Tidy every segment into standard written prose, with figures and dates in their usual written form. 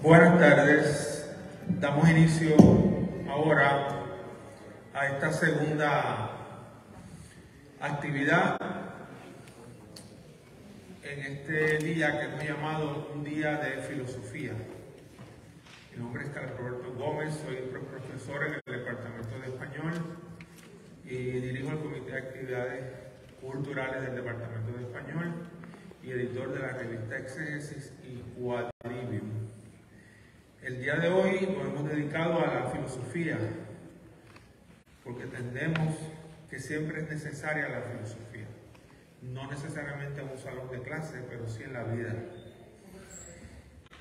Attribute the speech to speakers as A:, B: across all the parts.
A: Buenas tardes. Damos inicio ahora a esta segunda actividad en este día que hemos llamado un día de filosofía. Mi nombre es Carlos Roberto Gómez, soy profesor en el Departamento de Español y dirijo el Comité de Actividades Culturales del Departamento de Español y editor de la revista Exégesis y Quadrivium. El día de hoy lo hemos dedicado a la filosofía, porque entendemos que siempre es necesaria la filosofía. No necesariamente en un salón de clase, pero sí en la vida.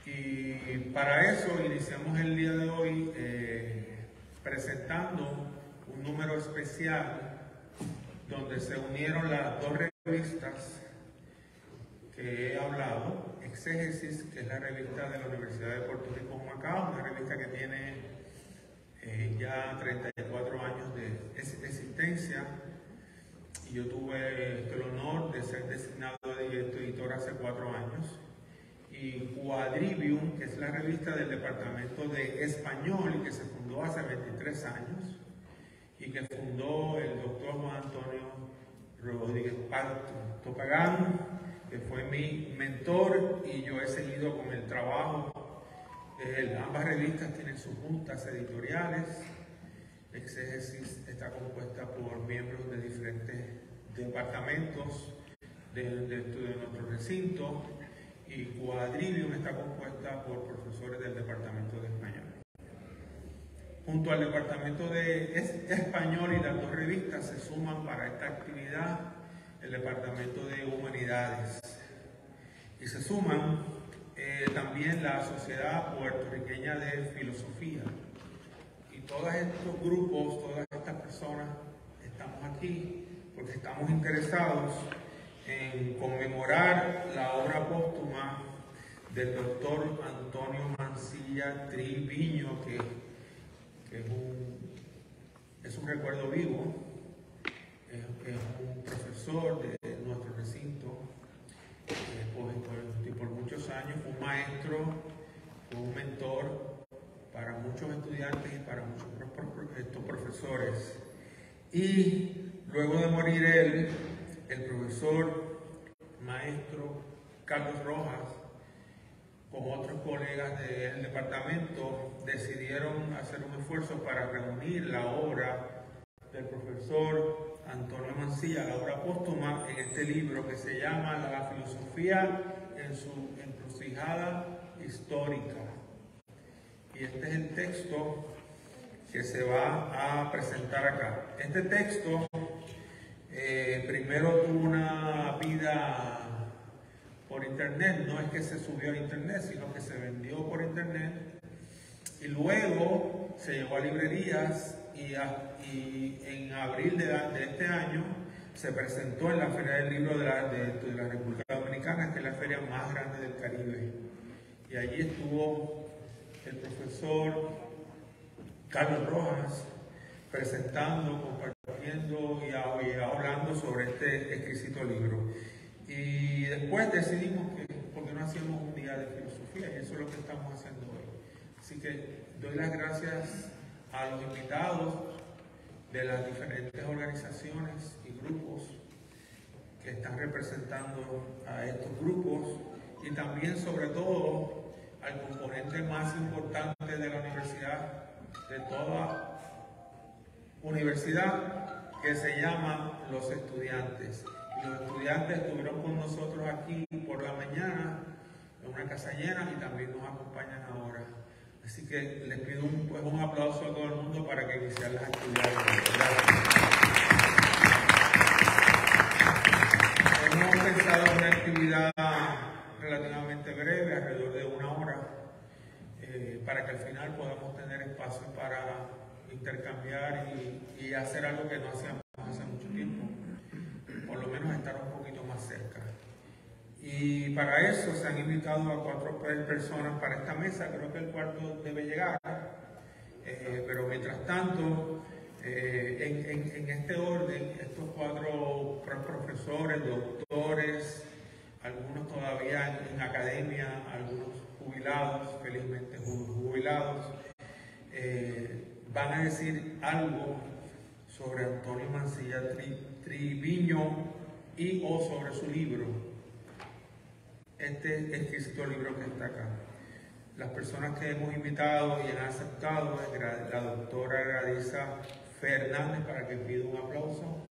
A: Y para eso iniciamos el día de hoy presentando un número especial donde se unieron las dos revistas que he hablado. Exégesis, que es la revista de la Universidad de Puerto Rico Humacao, una revista que tiene ya 34 años de existencia, y yo tuve el honor de ser designado editor hace 4 años. Y Quadrivium, que es la revista del Departamento de Español y que se fundó hace 23 años y que fundó el doctor Juan Antonio Rodríguez Topagán, que fue mi mentor, y yo he seguido con el trabajo. Ambas revistas tienen sus juntas editoriales. Exégesis está compuesta por miembros de diferentes departamentos de nuestro recinto, y Quadrivium está compuesta por profesores del Departamento de Español. Junto al Departamento de Español y las dos revistas se suman para esta actividad el Departamento de Humanidades, y se suman también la Sociedad Puertorriqueña de Filosofía. Y todos estos grupos, todas estas personas, estamos aquí porque estamos interesados en conmemorar la obra póstuma del doctor Antonio Mancilla Triviño, que es un recuerdo vivo. Es un profesor de nuestro recinto por muchos años, fue un maestro, fue un mentor para muchos estudiantes y para muchos profesores. Y luego de morir él, el profesor maestro Carlos Rojas, con otros colegas del departamento, decidieron hacer un esfuerzo para reunir la obra del profesor Antonio Mancilla, la obra póstuma, en este libro que se llama La filosofía en su encrucijada histórica. Y este es el texto que se va a presentar acá. Este texto primero tuvo una vida por internet. No es que se subió a internet, sino que se vendió por internet, y luego se llevó a librerías, y en abril de este año se presentó en la Feria del Libro de la República Dominicana, que es la feria más grande del Caribe. Y allí estuvo el profesor Carlos Rojas presentando, compartiendo y hablando sobre este exquisito libro. Y después decidimos que, ¿por qué no hacíamos un día de filosofía? Y eso es lo que estamos haciendo hoy. Así que doy las gracias a los invitados de las diferentes organizaciones y grupos que están representando a estos grupos, y también, sobre todo, al componente más importante de la universidad, de toda universidad, que se llama los estudiantes. Y los estudiantes estuvieron con nosotros aquí por la mañana en una casa llena, y también nos acompañan ahora. Así que les pido un aplauso a todo el mundo para que iniciar las actividades. Gracias. Hemos pensado en una actividad relativamente breve, alrededor de 1 hora, para que al final podamos tener espacio para intercambiar y hacer algo que no hacíamos hace mucho tiempo, por lo menos estar un poquito más cerca. Y para eso se han invitado a 4 personas para esta mesa. Creo que el cuarto debe llegar, pero mientras tanto, en este orden, estos 4 profesores, doctores, algunos todavía en academia, algunos jubilados, felizmente jubilados, van a decir algo sobre Antonio Mancilla Triviño y o sobre su libro, este exquisito libro que está acá. Las personas que hemos invitado y han aceptado es la doctora Gradisa Fernández, para que pida un aplauso.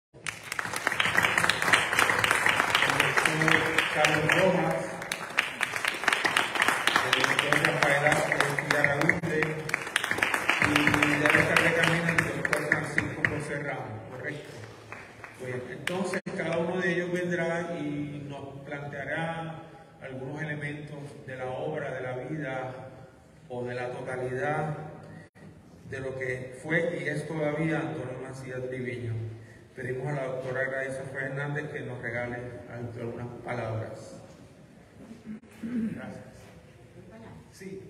A: El doctor Carlos Rojas, el doctor Rafael Villarraúde y debe estar de camino el doctor Francisco José Ramos, ¿correcto? Pues entonces cada uno de ellos vendrá y nos planteará algunos elementos de la obra, de la vida o de la totalidad de lo que fue y es todavía Antonio Mancilla Triviño. Pedimos a la doctora Gradisa Fernández que nos regale algunas palabras. Gracias. Sí.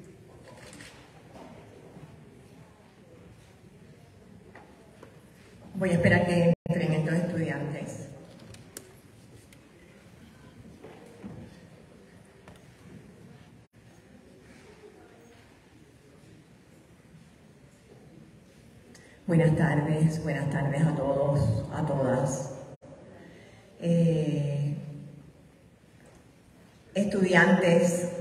B: Voy a esperar que entren estos estudiantes. Buenas tardes a todos, a todas. Estudiantes,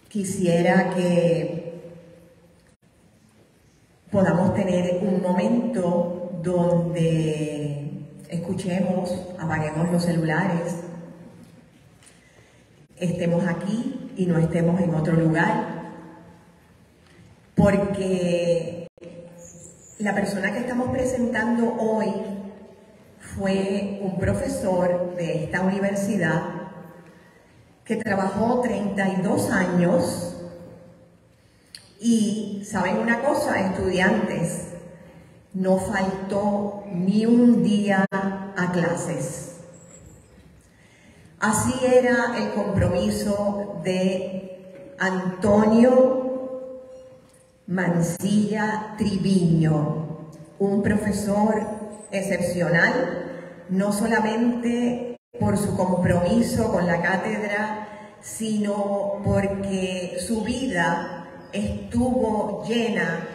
B: quisiera que podamos tener un momento donde escuchemos, apaguemos los celulares, estemos aquí y no estemos en otro lugar, porque la persona que estamos presentando hoy fue un profesor de esta universidad que trabajó 32 años y, ¿saben una cosa, estudiantes? No faltó ni un día a clases. Así era el compromiso de Antonio Mancilla Triviño, un profesor excepcional, no solamente por su compromiso con la cátedra, sino porque su vida estuvo llena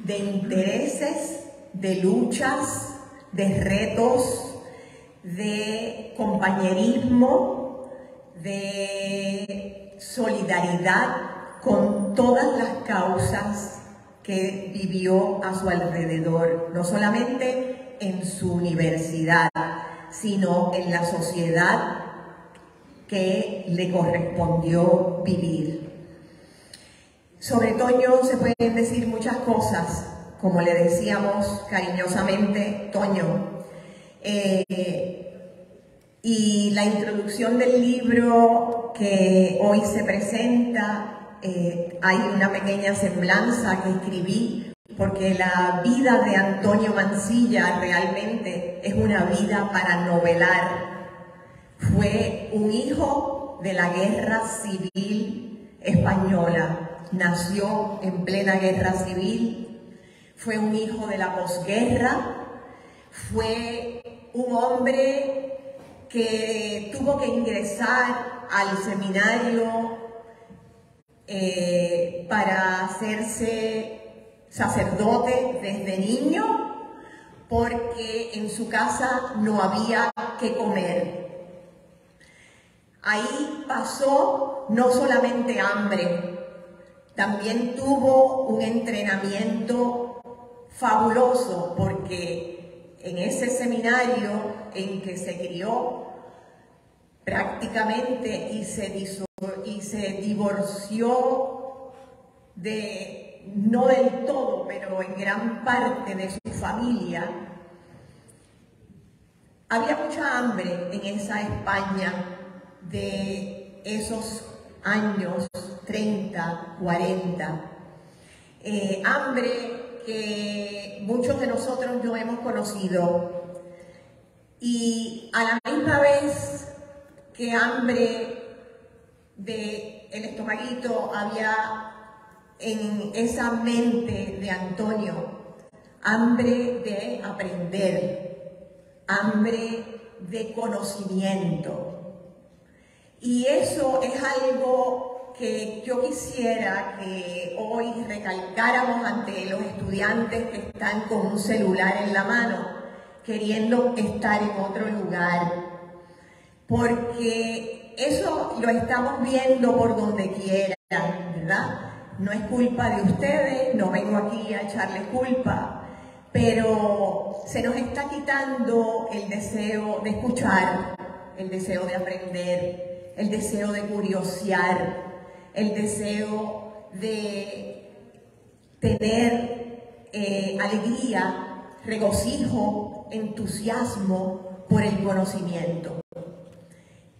B: de intereses, de luchas, de retos, de compañerismo, de solidaridad con todas las causas que vivió a su alrededor, no solamente en su universidad, sino en la sociedad que le correspondió vivir. Sobre Toño se pueden decir muchas cosas, como le decíamos cariñosamente, Toño. Y la introducción del libro que hoy se presenta, hay una pequeña semblanza que escribí, porque la vida de Antonio Mancilla realmente es una vida para novelar. Fue un hijo de la Guerra Civil Española, nació en plena Guerra Civil, fue un hijo de la posguerra, fue un hombre que tuvo que ingresar al seminario para hacerse sacerdote desde niño, porque en su casa no había que comer. Ahí pasó no solamente hambre, también tuvo un entrenamiento fabuloso, porque en ese seminario en que se crió prácticamente y se divorció no del todo, pero en gran parte de su familia, había mucha hambre en esa España de esos años 30, 40. Hambre que muchos de nosotros no hemos conocido. Y a la misma vez que hambre del estomaguito había en esa mente de Antonio, hambre de aprender, hambre de conocimiento. Y eso es algo que yo quisiera que hoy recalcáramos ante los estudiantes que están con un celular en la mano, queriendo estar en otro lugar. Porque eso lo estamos viendo por donde quiera, ¿verdad? No es culpa de ustedes, no vengo aquí a echarles culpa, pero se nos está quitando el deseo de escuchar, el deseo de aprender, el deseo de curiosear, el deseo de tener alegría, regocijo, entusiasmo por el conocimiento.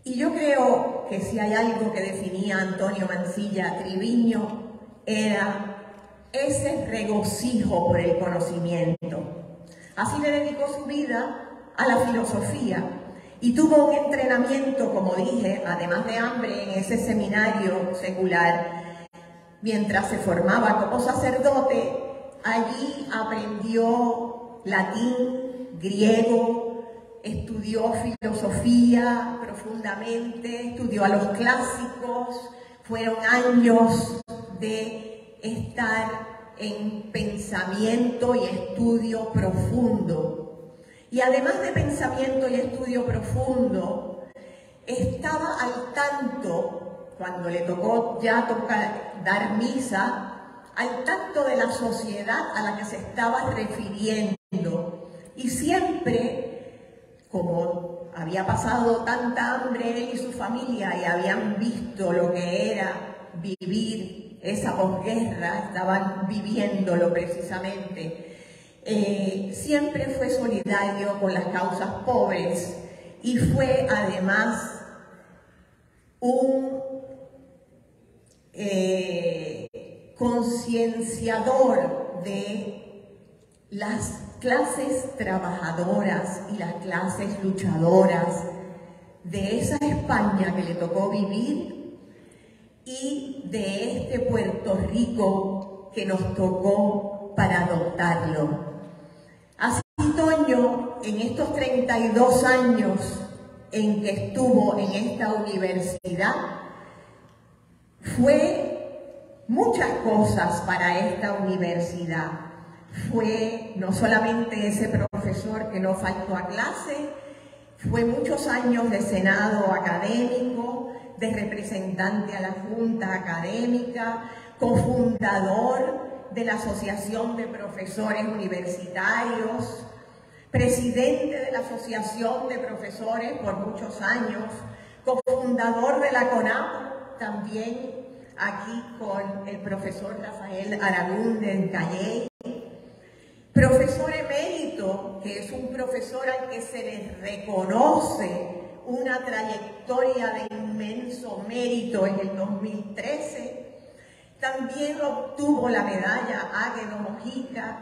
B: Y yo creo que si hay algo que definía Antonio Mancilla Triviño, era ese regocijo por el conocimiento. Así le dedicó su vida a la filosofía y tuvo un entrenamiento, como dije, además de hambre, en ese seminario secular. Mientras se formaba como sacerdote, allí aprendió latín, griego, estudió filosofía profundamente, estudió a los clásicos. Fueron años de estar en pensamiento y estudio profundo. Y además de pensamiento y estudio profundo, estaba al tanto, cuando le tocó ya dar misa, al tanto de la sociedad a la que se estaba refiriendo. Y siempre, como había pasado tanta hambre él y su familia y habían visto lo que era vivir esa posguerra, estaban viviéndolo precisamente, siempre fue solidario con las causas pobres y fue además un concienciador de las clases trabajadoras y las clases luchadoras de esa España que le tocó vivir y de este Puerto Rico que nos tocó para adoptarlo. Así Toño, en estos 32 años en que estuvo en esta universidad, fue muchas cosas para esta universidad. Fue no solamente ese profesor que no faltó a clase, fue muchos años de senado académico, de representante a la Junta Académica, cofundador de la Asociación de Profesores Universitarios, presidente de la Asociación de Profesores por muchos años, cofundador de la CONAP, también aquí con el profesor Rafael Aragún en Calley, profesor emérito, que es un profesor al que se le reconoce una trayectoria de inmenso mérito en el 2013, también obtuvo la medalla Águedo Mojica.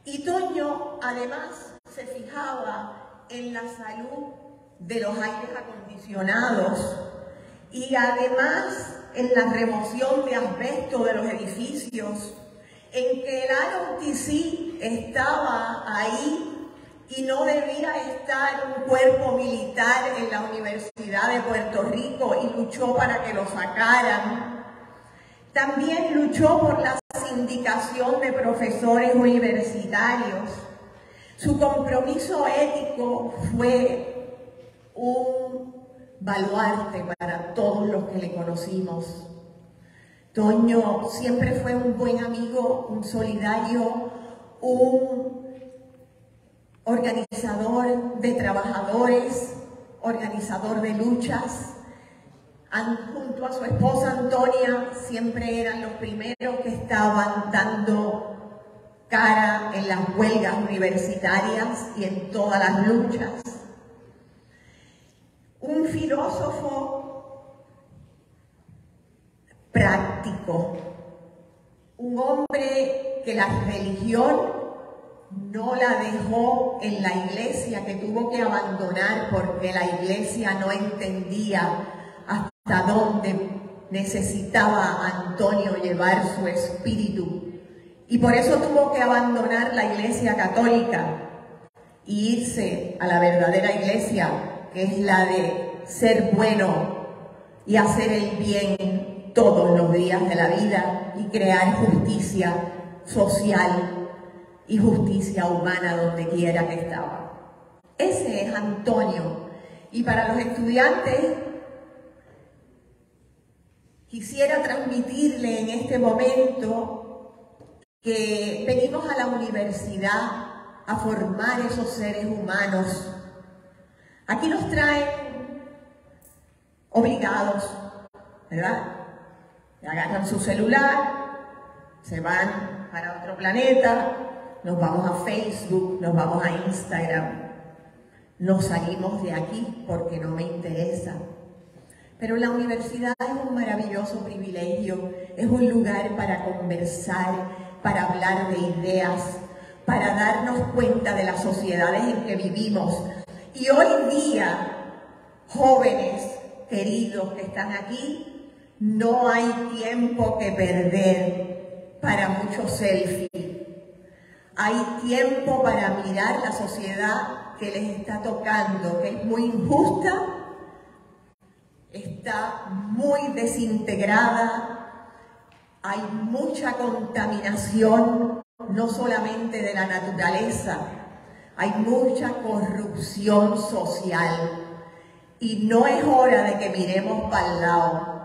B: Y Toño además se fijaba en la salud de los aires acondicionados y además en la remoción de asbesto de los edificios, en que el ROTC estaba ahí y no debía estar un cuerpo militar en la Universidad de Puerto Rico y luchó para que lo sacaran. También luchó por la sindicación de profesores universitarios. Su compromiso ético fue un baluarte para todos los que le conocimos. Toño siempre fue un buen amigo, un solidario, un organizador de trabajadores, organizador de luchas. Junto a su esposa Antonia siempre eran los primeros que estaban dando cara en las huelgas universitarias y en todas las luchas. Un filósofo práctico, un hombre que la religión no la dejó en la iglesia, que tuvo que abandonar porque la iglesia no entendía hasta dónde necesitaba Antonio llevar su espíritu. Y por eso tuvo que abandonar la iglesia católica e irse a la verdadera iglesia, que es la de ser bueno y hacer el bien todos los días de la vida y crear justicia social y justicia humana donde quiera que estaba. Ese es Antonio. Y para los estudiantes, quisiera transmitirle en este momento que venimos a la universidad a formar esos seres humanos. Aquí nos traen obligados, ¿verdad? Agarran su celular, se van para otro planeta, nos vamos a Facebook, nos vamos a Instagram, nos salimos de aquí porque no me interesa. Pero la universidad es un maravilloso privilegio, es un lugar para conversar, para hablar de ideas, para darnos cuenta de las sociedades en que vivimos. Y hoy día, jóvenes queridos que están aquí, no hay tiempo que perder para muchos selfies. Hay tiempo para mirar la sociedad que les está tocando, que es muy injusta, está muy desintegrada, hay mucha contaminación, no solamente de la naturaleza, hay mucha corrupción social. Y no es hora de que miremos para el lado,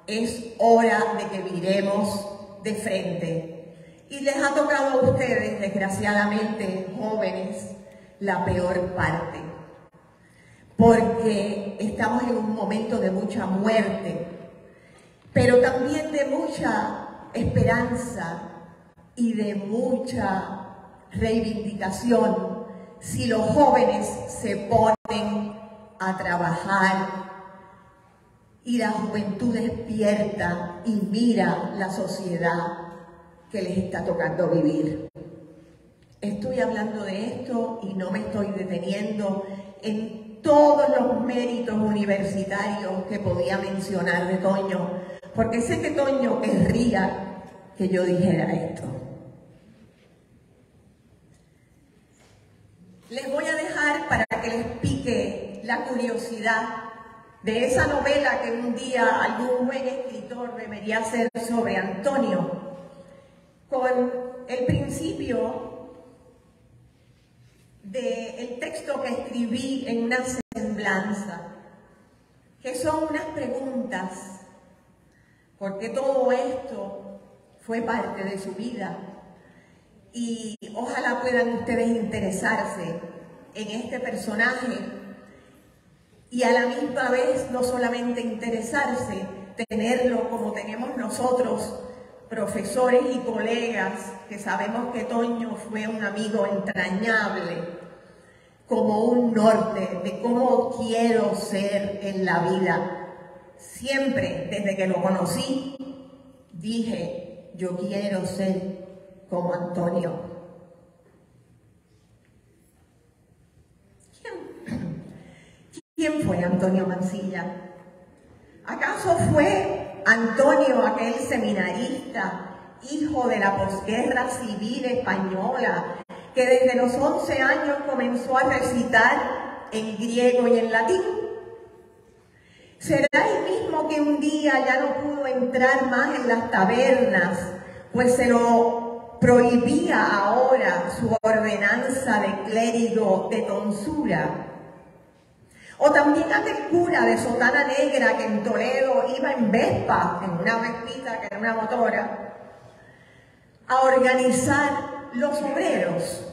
B: es hora de que miremos de frente. Y les ha tocado a ustedes, desgraciadamente, jóvenes, la peor parte. Porque estamos en un momento de mucha muerte, pero también de mucha esperanza y de mucha reivindicación si los jóvenes se ponen a trabajar y la juventud despierta y mira la sociedad que les está tocando vivir. Estoy hablando de esto y no me estoy deteniendo en todos los méritos universitarios que podía mencionar de Toño, porque sé que Toño querría que yo dijera esto. Les voy a dejar para que les pique la curiosidad de esa novela que un día algún buen escritor debería hacer sobre Antonio, con el principio del texto que escribí en una semblanza, que son unas preguntas, porque todo esto fue parte de su vida y ojalá puedan ustedes interesarse en este personaje y a la misma vez no solamente interesarse, tenerlo como tenemos nosotros, profesores y colegas, que sabemos que Toño fue un amigo entrañable, como un norte de cómo quiero ser en la vida. Siempre, desde que lo conocí, dije, yo quiero ser como Antonio. ¿Quién fue Antonio Mancilla? ¿Acaso fue Antonio aquel seminarista, hijo de la posguerra civil española, que desde los 11 años comenzó a recitar en griego y en latín? ¿Será el mismo que un día ya no pudo entrar más en las tabernas, pues se lo prohibía ahora su ordenanza de clérigo de tonsura? O también aquel cura de sotana negra que en Toledo iba en Vespa, en una Vespita que era una motora, a organizar los obreros.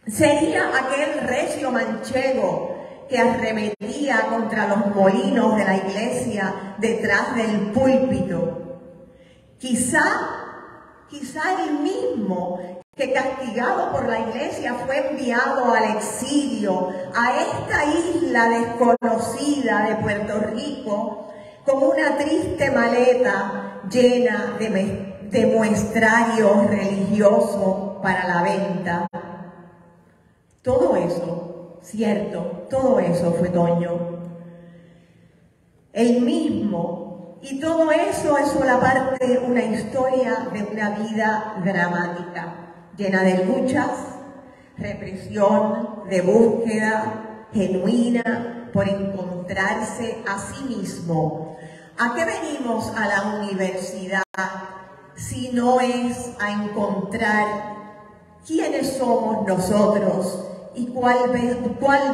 B: Sería aquel recio manchego que arremetía contra los molinos de la iglesia detrás del púlpito. Quizá el mismo que castigado por la iglesia fue enviado al exilio a esta isla desconocida de Puerto Rico con una triste maleta llena de muestrarios religiosos para la venta. Todo eso, cierto, todo eso fue Toño. El mismo. Y todo eso es solaparte una historia de una vida dramática, llena de luchas, represión, de búsqueda, genuina, por encontrarse a sí mismo. ¿A qué venimos a la universidad si no es a encontrar quiénes somos nosotros y cuál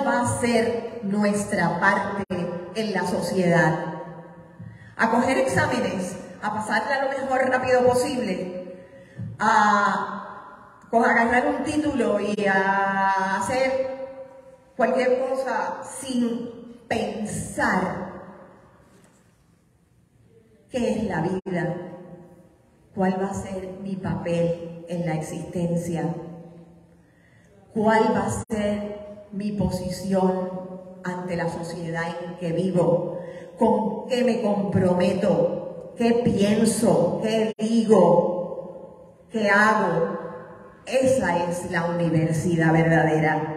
B: va a ser nuestra parte en la sociedad? A coger exámenes, a pasarla lo mejor rápido posible, a agarrar un título y a hacer cualquier cosa sin pensar qué es la vida, cuál va a ser mi papel en la existencia, cuál va a ser mi posición ante la sociedad en que vivo, con qué me comprometo, qué pienso, qué digo, qué hago. Esa es la universidad verdadera.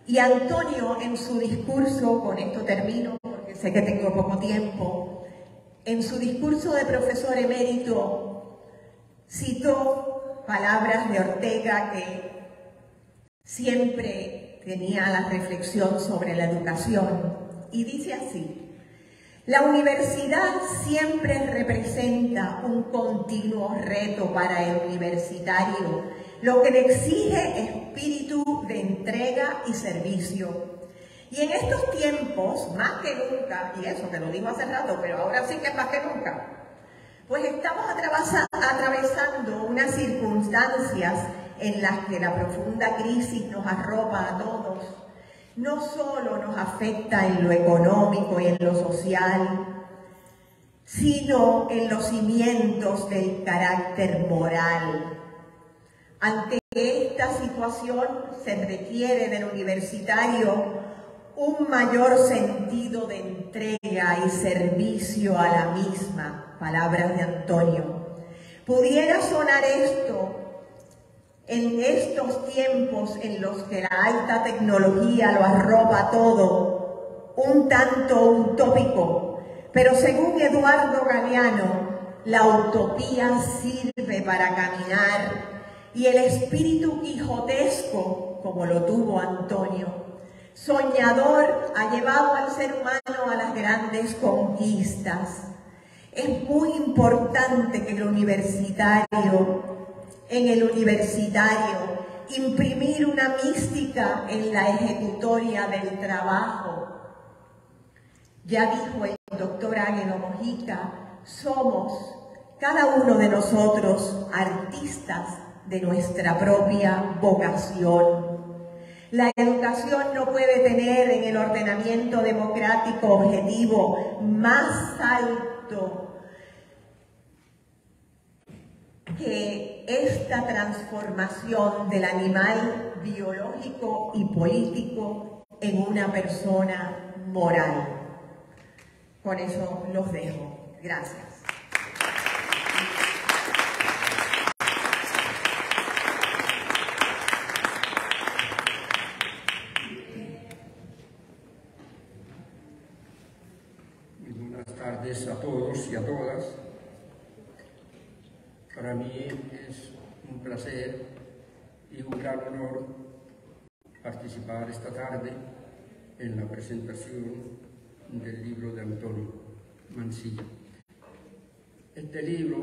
B: Y Antonio, en su discurso, con esto termino porque sé que tengo poco tiempo, en su discurso de profesor emérito citó palabras de Ortega, que siempre tenía la reflexión sobre la educación, y dice así: la universidad siempre representa un continuo reto para el universitario, lo que le exige espíritu de entrega y servicio. Y en estos tiempos, más que nunca, y eso que lo dijo hace rato, pero ahora sí que es más que nunca, pues estamos atravesando unas circunstancias en las que la profunda crisis nos arropa a todos. No solo nos afecta en lo económico y en lo social, sino en los cimientos del carácter moral. Ante esta situación se requiere del universitario un mayor sentido de entrega y servicio a la misma. Palabras de Antonio. Pudiera sonar esto en estos tiempos en los que la alta tecnología lo arropa todo, un tanto utópico, pero según Eduardo Galeano, la utopía sirve para caminar y el espíritu quijotesco, como lo tuvo Antonio, soñador, ha llevado al ser humano a las grandes conquistas. Es muy importante que en el universitario, imprimir una mística en la ejecutoria del trabajo. Ya dijo el doctor Águedo Mojica, somos cada uno de nosotros artistas de nuestra propia vocación. La educación no puede tener en el ordenamiento democrático objetivo más alto que esta transformación del animal biológico y político en una persona moral. Con eso los dejo. Gracias.
C: Buenas tardes a todos y a todas. Para mí es un placer y un gran honor participar esta tarde en la presentación del libro de Antonio Mansilla. Este libro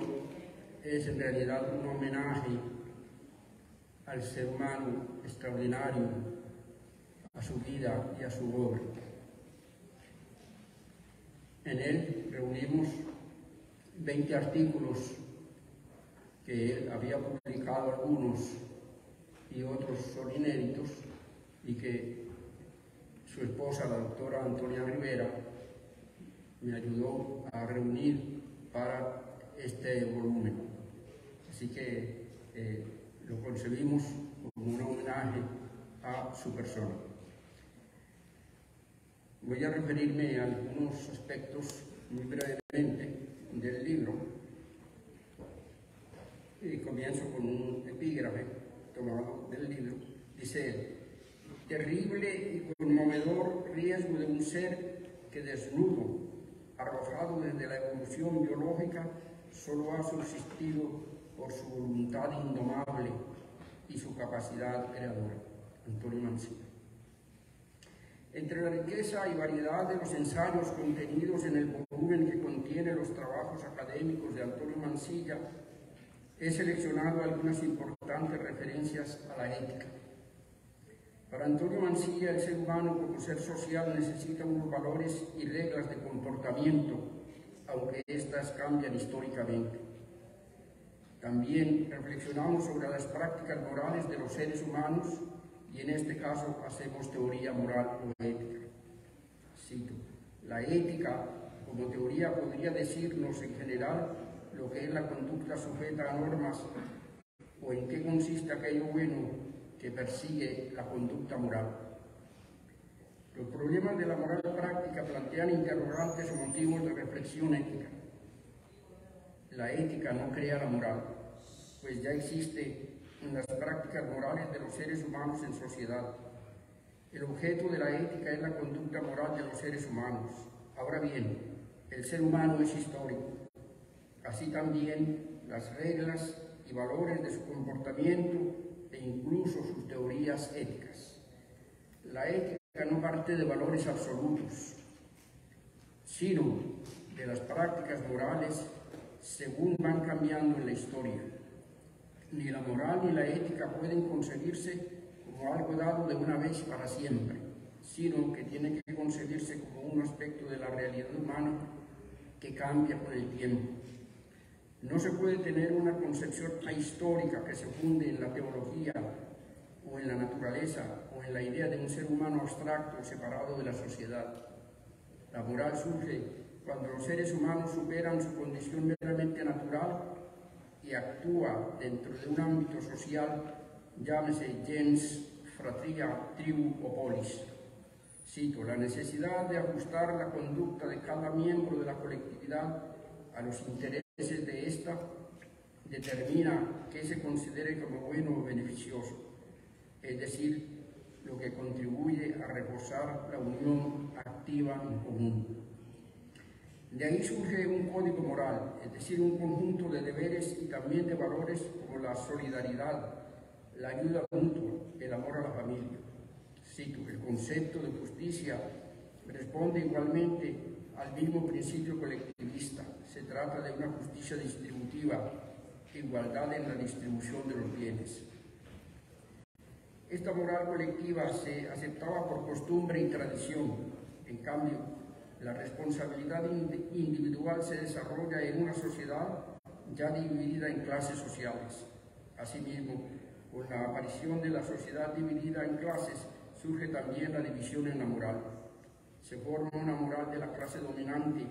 C: es en realidad un homenaje al ser humano extraordinario, a su vida y a su obra. En él reunimos 20 artículos que él había publicado, algunos y otros son inéditos, y que su esposa, la doctora Antonia Rivera, me ayudó a reunir para este volumen. Así que lo concebimos como un homenaje a su persona. Voy a referirme a algunos aspectos muy brevemente del libro. Y comienzo con un epígrafe tomado del libro. Dice: terrible y conmovedor riesgo de un ser que desnudo, arrojado desde la evolución biológica, solo ha subsistido por su voluntad indomable y su capacidad creadora. Antonio Mansilla. Entre la riqueza y variedad de los ensayos contenidos en el volumen que contiene los trabajos académicos de Antonio Mansilla, he seleccionado algunas importantes referencias a la ética. Para Antonio Mansilla, el ser humano como ser social necesita unos valores y reglas de comportamiento, aunque éstas cambian históricamente. También reflexionamos sobre las prácticas morales de los seres humanos y en este caso hacemos teoría moral o ética. Cito: la ética como teoría podría decirnos en general lo que es la conducta sujeta a normas o en qué consiste aquello bueno que persigue la conducta moral. Los problemas de la moral práctica plantean interrogantes o motivos de reflexión ética. La ética no crea la moral, pues ya existe en las prácticas morales de los seres humanos en sociedad. El objeto de la ética es la conducta moral de los seres humanos. Ahora bien, el ser humano es histórico. Así también las reglas y valores de su comportamiento e incluso sus teorías éticas. La ética no parte de valores absolutos, sino de las prácticas morales según van cambiando en la historia. Ni la moral ni la ética pueden concebirse como algo dado de una vez para siempre, sino que tiene que concebirse como un aspecto de la realidad humana que cambia con el tiempo. No se puede tener una concepción ahistórica que se funde en la teología o en la naturaleza o en la idea de un ser humano abstracto separado de la sociedad. La moral surge cuando los seres humanos superan su condición meramente natural y actúa dentro de un ámbito social, llámese gens, fratria, tribu o polis. Cito: la necesidad de ajustar la conducta de cada miembro de la colectividad a los intereses de ésta determina qué se considere como bueno o beneficioso, es decir, lo que contribuye a reforzar la unión activa en común. De ahí surge un código moral, es decir, un conjunto de deberes y también de valores como la solidaridad, la ayuda mutua, el amor a la familia. Cito: el concepto de justicia responde igualmente al mismo principio colectivista. Se trata de una justicia distributiva, igualdad en la distribución de los bienes. Esta moral colectiva se aceptaba por costumbre y tradición. En cambio, la responsabilidad individual se desarrolla en una sociedad ya dividida en clases sociales. Asimismo, con la aparición de la sociedad dividida en clases, surge también la división en la moral. Se forma una moral de la clase dominante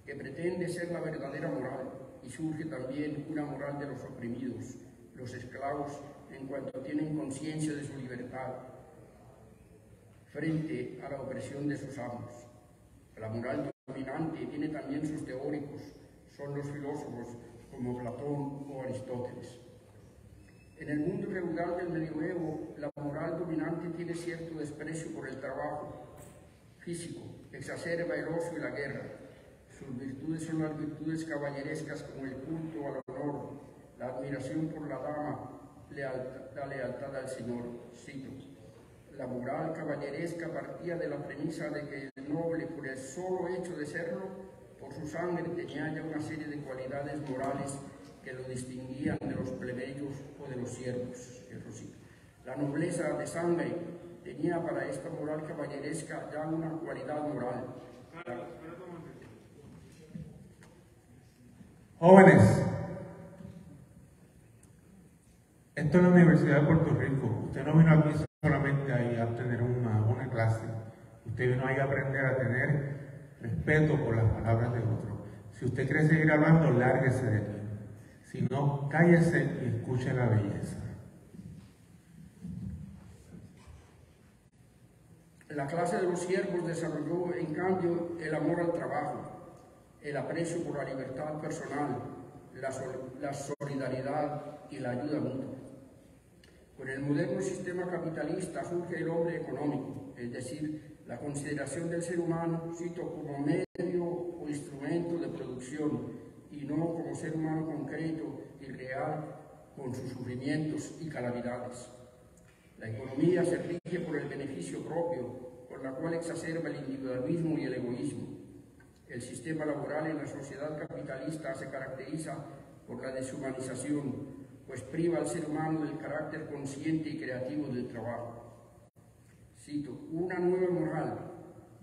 C: que pretende ser la verdadera moral, y surge también una moral de los oprimidos, los esclavos, en cuanto tienen conciencia de su libertad frente a la opresión de sus amos. La moral dominante tiene también sus teóricos, son los filósofos como Platón o Aristóteles. En el mundo feudal del medioevo, la moral dominante tiene cierto desprecio por el trabajo físico, exacerba el ocio y la guerra. Sus virtudes son las virtudes caballerescas como el culto al honor, la admiración por la dama, la lealtad al Señor. Cito: la moral caballeresca partía de la premisa de que el noble, por el solo hecho de serlo, por su sangre tenía ya una serie de cualidades morales que lo distinguían de los plebeyos o de los siervos. La nobleza de sangre tenía para esta moral caballeresca ya una cualidad moral.
A: Jóvenes, esto es la Universidad de Puerto Rico. Usted no vino aquí solamente a obtener una clase. Usted vino ahí a aprender a tener respeto por las palabras de otros. Si usted quiere seguir hablando, lárguese de aquí. Si no, cállese y escuche la belleza.
C: La clase de los siervos desarrolló, en cambio, el amor al trabajo, el aprecio por la libertad personal, la solidaridad y la ayuda mutua. Con el moderno sistema capitalista surge el hombre económico, es decir, la consideración del ser humano, cito, como medio o instrumento de producción y no como ser humano concreto y real con sus sufrimientos y calamidades. La economía se rige por el beneficio propio con la cual exacerba el individualismo y el egoísmo. El sistema laboral en la sociedad capitalista se caracteriza por la deshumanización, pues priva al ser humano del carácter consciente y creativo del trabajo. Cito: una nueva moral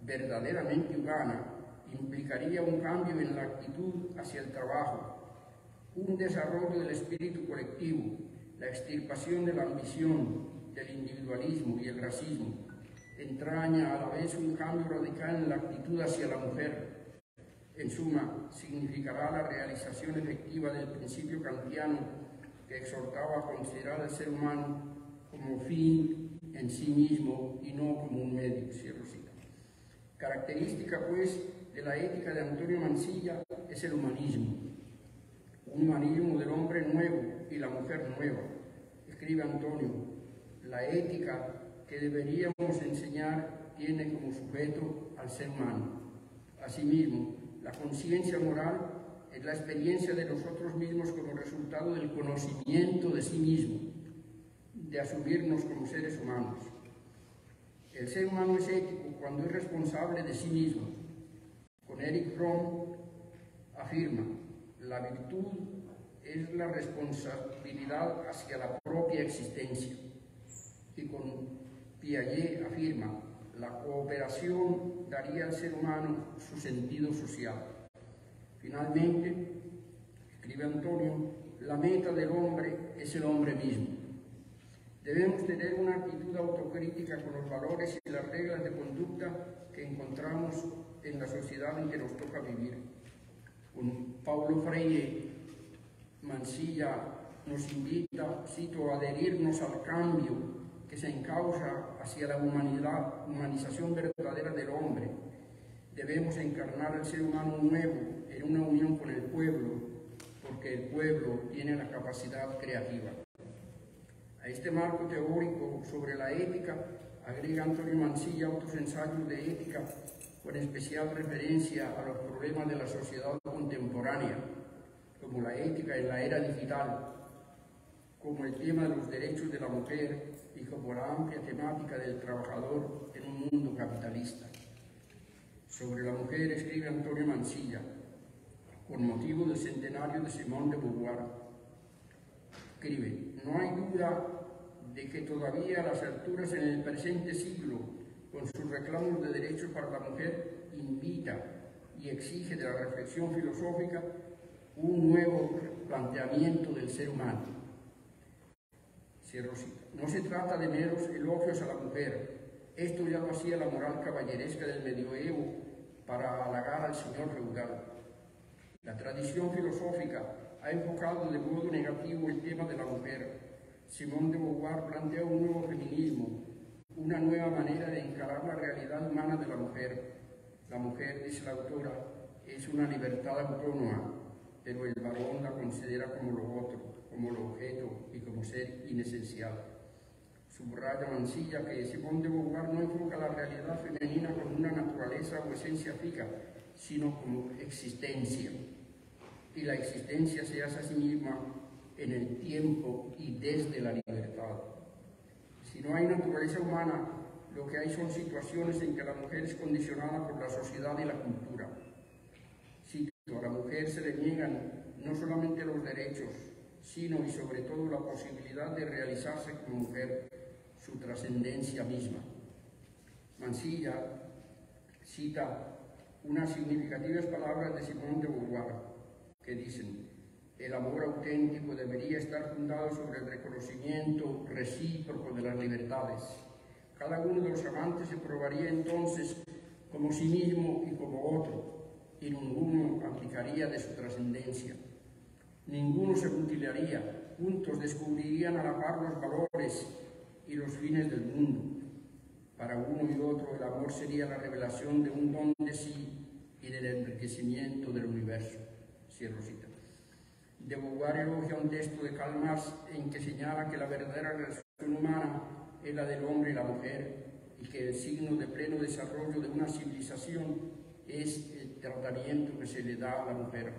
C: verdaderamente humana implicaría un cambio en la actitud hacia el trabajo, un desarrollo del espíritu colectivo, la extirpación de la ambición, del individualismo y el racismo. Entraña a la vez un cambio radical en la actitud hacia la mujer. En suma, significará la realización efectiva del principio kantiano que exhortaba a considerar al ser humano como fin en sí mismo y no como un medio. Cierro cita. Característica, pues, de la ética de Antonio Mansilla es el humanismo. Un humanismo del hombre nuevo y la mujer nueva. Escribe Antonio: la ética que deberíamos enseñar tiene como sujeto al ser humano. Asimismo, la conciencia moral es la experiencia de nosotros mismos como resultado del conocimiento de sí mismo, de asumirnos como seres humanos. El ser humano es ético cuando es responsable de sí mismo. Con Erich Fromm afirma: la virtud es la responsabilidad hacia la propia existencia. Y con Piaget afirma: la cooperación daría al ser humano su sentido social. Finalmente, escribe Antonio, la meta del hombre es el hombre mismo. Debemos tener una actitud autocrítica con los valores y las reglas de conducta que encontramos en la sociedad en que nos toca vivir. Con Paulo Freire, Mansilla nos invita, cito, a adherirnos al cambio que se encausa hacia la humanización verdadera del hombre. Debemos encarnar al ser humano nuevo en una unión con el pueblo, porque el pueblo tiene la capacidad creativa. A este marco teórico sobre la ética agrega Antonio Mansilla otros ensayos de ética con especial referencia a los problemas de la sociedad contemporánea, como la ética en la era digital, como el tema de los derechos de la mujer y como la amplia temática del trabajador en un mundo capitalista. Sobre la mujer escribe Antonio Mansilla, con motivo del centenario de Simone de Beauvoir. Escribe: no hay duda de que todavía a las alturas en el presente siglo, con sus reclamos de derechos para la mujer, invita y exige de la reflexión filosófica un nuevo planteamiento del ser humano. Cierro cita. No se trata de meros elogios a la mujer. Esto ya lo hacía la moral caballeresca del medioevo para halagar al señor feudal. La tradición filosófica ha enfocado de modo negativo el tema de la mujer. Simone de Beauvoir plantea un nuevo feminismo, una nueva manera de encarar la realidad humana de la mujer. La mujer, dice la autora, es una libertad autónoma, pero el varón la considera como lo otro, como lo objeto y como ser inesencial. Subraya Mansilla que Simone de Beauvoir no enfoca la realidad femenina como una naturaleza o esencia fija, sino como existencia. Y la existencia se hace a sí misma en el tiempo y desde la libertad. Si no hay naturaleza humana, lo que hay son situaciones en que la mujer es condicionada por la sociedad y la cultura. Cito: a la mujer se le niegan no solamente los derechos, sino y sobre todo la posibilidad de realizarse como mujer, su trascendencia misma. Mansilla cita unas significativas palabras de Simone de Beauvoir que dicen: el amor auténtico debería estar fundado sobre el reconocimiento recíproco de las libertades. Cada uno de los amantes se probaría entonces como sí mismo y como otro, y ninguno abdicaría de su trascendencia. Ninguno se mutilaría, juntos descubrirían a la par los valores y los fines del mundo. Para uno y otro el amor sería la revelación de un don de sí y del enriquecimiento del universo. Cierro cita. De Beauvoir elogia un texto de Karl Marx en que señala que la verdadera relación humana es la del hombre y la mujer y que el signo de pleno desarrollo de una civilización es el tratamiento que se le da a la mujer.